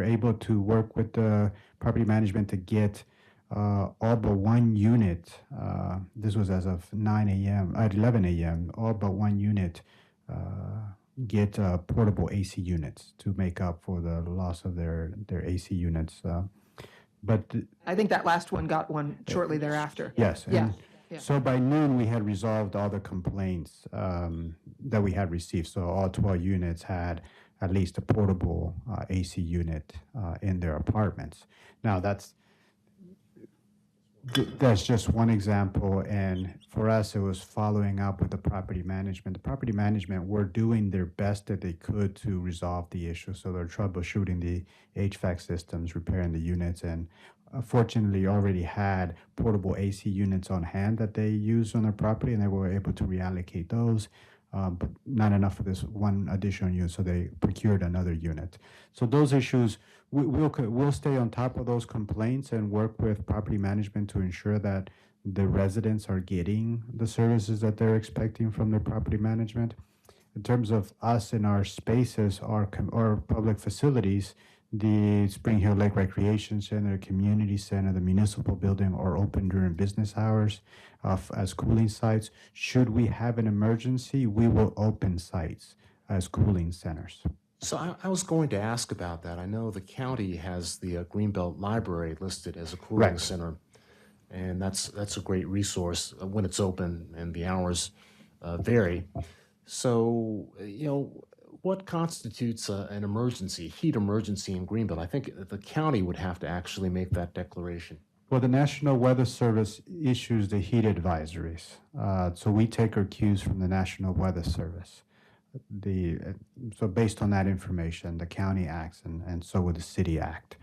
able to work with the property management to get all but one unit. This was as of 9 a.m. At 11 a.m. All but one unit get portable AC units to make up for the loss of their AC units. But I think that last one got one shortly thereafter. yes, Yeah. and so by noon we had resolved all the complaints that we had received. So all 12 units had at least a portable AC unit in their apartments. Now that's just one example, and for us, it was following up with the property management. The property management were doing their best that they could to resolve the issue. So they're troubleshooting the HVAC systems, repairing the units, and fortunately already had portable AC units on hand that they used on their property, and they were able to reallocate those. But not enough for this one additional unit, so they procured another unit. So those issues, we'll stay on top of those complaints and work with property management to ensure that the residents are getting the services that they're expecting from their property management. In terms of us in our spaces, our public facilities, the Spring Hill Lake Recreation Center, Community Center, the municipal building are open during business hours as cooling sites. Should we have an emergency, we will open sites as cooling centers. So I was going to ask about that. I know the county has the Greenbelt Library listed as a cooling Correct. center, and that's a great resource when it's open and the hours vary. So, what constitutes an emergency, heat emergency in Greenbelt? I think the county would have to actually make that declaration. Well, the National Weather Service issues the heat advisories. So we take our cues from the National Weather Service. So based on that information, the county acts, and so would the city act.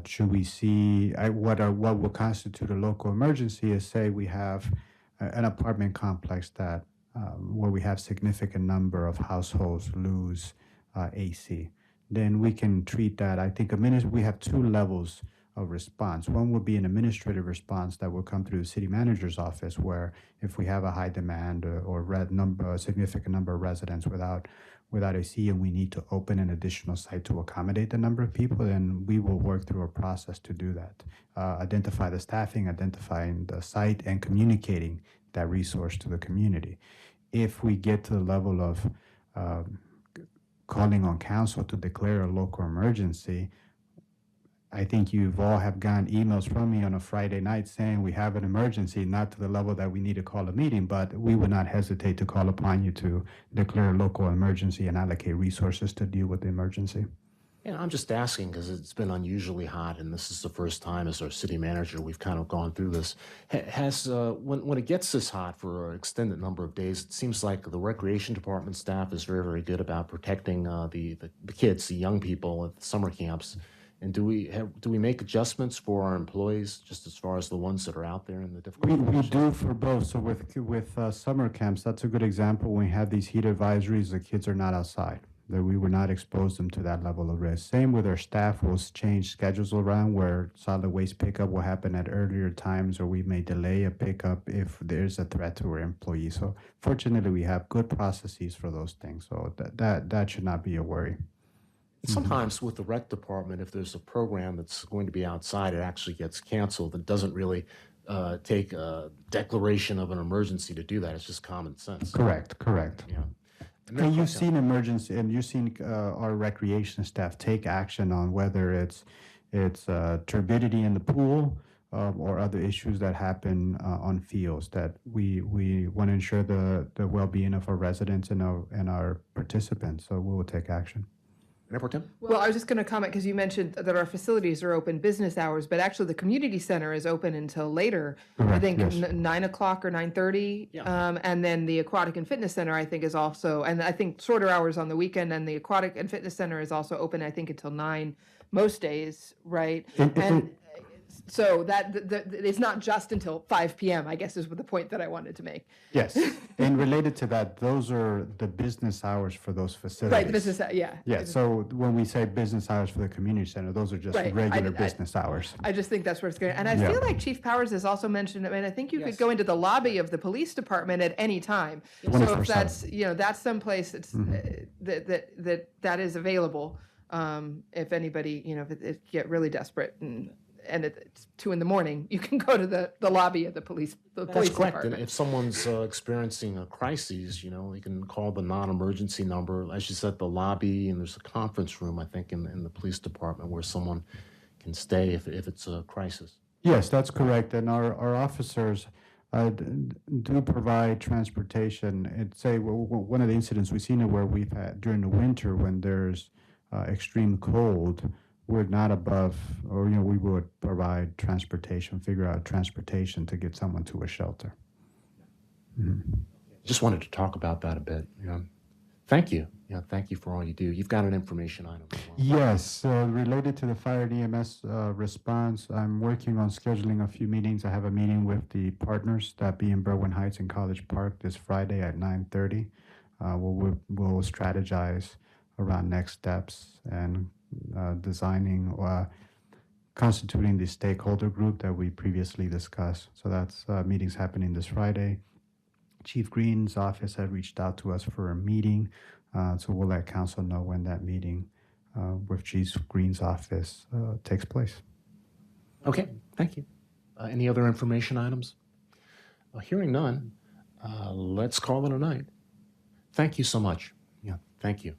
Should we see what will constitute a local emergency is, say we have an apartment complex that where we have significant number of households lose AC. Then we can treat that. I think we have two levels of response. One would be an administrative response that will come through the city manager's office, where if we have a high demand a significant number of residents without AC, and we need to open an additional site to accommodate the number of people, then we will work through a process to do that. Identify the staffing, identifying the site, and communicating that resource to the community. If we get to the level of calling on council to declare a local emergency, I think you've all have gotten emails from me on a Friday night saying we have an emergency, not to the level that we need to call a meeting, but we would not hesitate to call upon you to declare a local emergency and allocate resources to deal with the emergency. Yeah, I'm just asking because it's been unusually hot, and this is the first time as our city manager we've kind of gone through this. When it gets this hot for an extended number of days, it seems like the recreation department staff is very, very good about protecting the kids, the young people at the summer camps. And do we make adjustments for our employees, just as far as the ones that are out there in the difficult We conditions? do for both. So with summer camps, that's a good example. When we have these heat advisories, the kids are not outside. That we would not expose them to that level of risk. Same with our staff. We'll change schedules around where solid waste pickup will happen at earlier times, or we may delay a pickup if there's a threat to our employees. So fortunately, we have good processes for those things. So that should not be a worry. Sometimes with the rec department, if there's a program that's going to be outside, it actually gets canceled. It doesn't really take a declaration of an emergency to do that. It's just common sense. Correct. Yeah. And you've seen emergency, and you've seen our recreation staff take action on whether it's turbidity in the pool or other issues that happen on fields. That we want to ensure the well-being of our residents and our participants. So we will take action. Mayor Pro Tem? Well, I was just going to comment because you mentioned that our facilities are open business hours, but actually the community center is open until later. I Correct, think yes. 9 o'clock or 9:30. Yeah. And then the aquatic and fitness center, I think, is also, and I think shorter hours on the weekend. And the aquatic and fitness center is also open, I think, until 9 most days, right? And so that it's not just until 5 p.m., I guess, is the point that I wanted to make. Yes, and related to that, those are the business hours for those facilities. Right, the business, yeah. Yeah, so when we say business hours for the community center, those are just Right, regular I- business hours. I just think that's where it's going. And I Yeah. feel like Chief Powers has also mentioned, I mean, I think you Yes. could go into the lobby of the police department at any time. So 24/7. if that's, that's someplace that's, that is available. If anybody, if it get really desperate and it's 2 a.m, you can go to the lobby of the police That's police correct. And department. if someone's experiencing a crisis, you can call the non-emergency number. As you said, the lobby, and there's a conference room, I think, in the police department where someone can stay if it's a crisis. Yes, that's correct, and our officers do provide transportation. One of the incidents we've seen it where we've had during the winter when there's extreme cold, we're not above, or we would provide transportation, figure out transportation to get someone to a shelter. Just wanted to talk about that a bit. Thank you. Thank you for all you do. You've got an information item as well. Yes, related to the fire and EMS response, I'm working on scheduling a few meetings. I have a meeting with the partners, that be in Berwyn Heights and College Park, this Friday at 9:30. We'll strategize around next steps and designing or constituting the stakeholder group that we previously discussed. So that's meetings happening this Friday. Chief Green's office had reached out to us for a meeting, so we'll let council know when that meeting with Chief Green's office takes place. Okay, thank you. Any other information items? Hearing none, let's call it a night. Thank you so much. Thank you.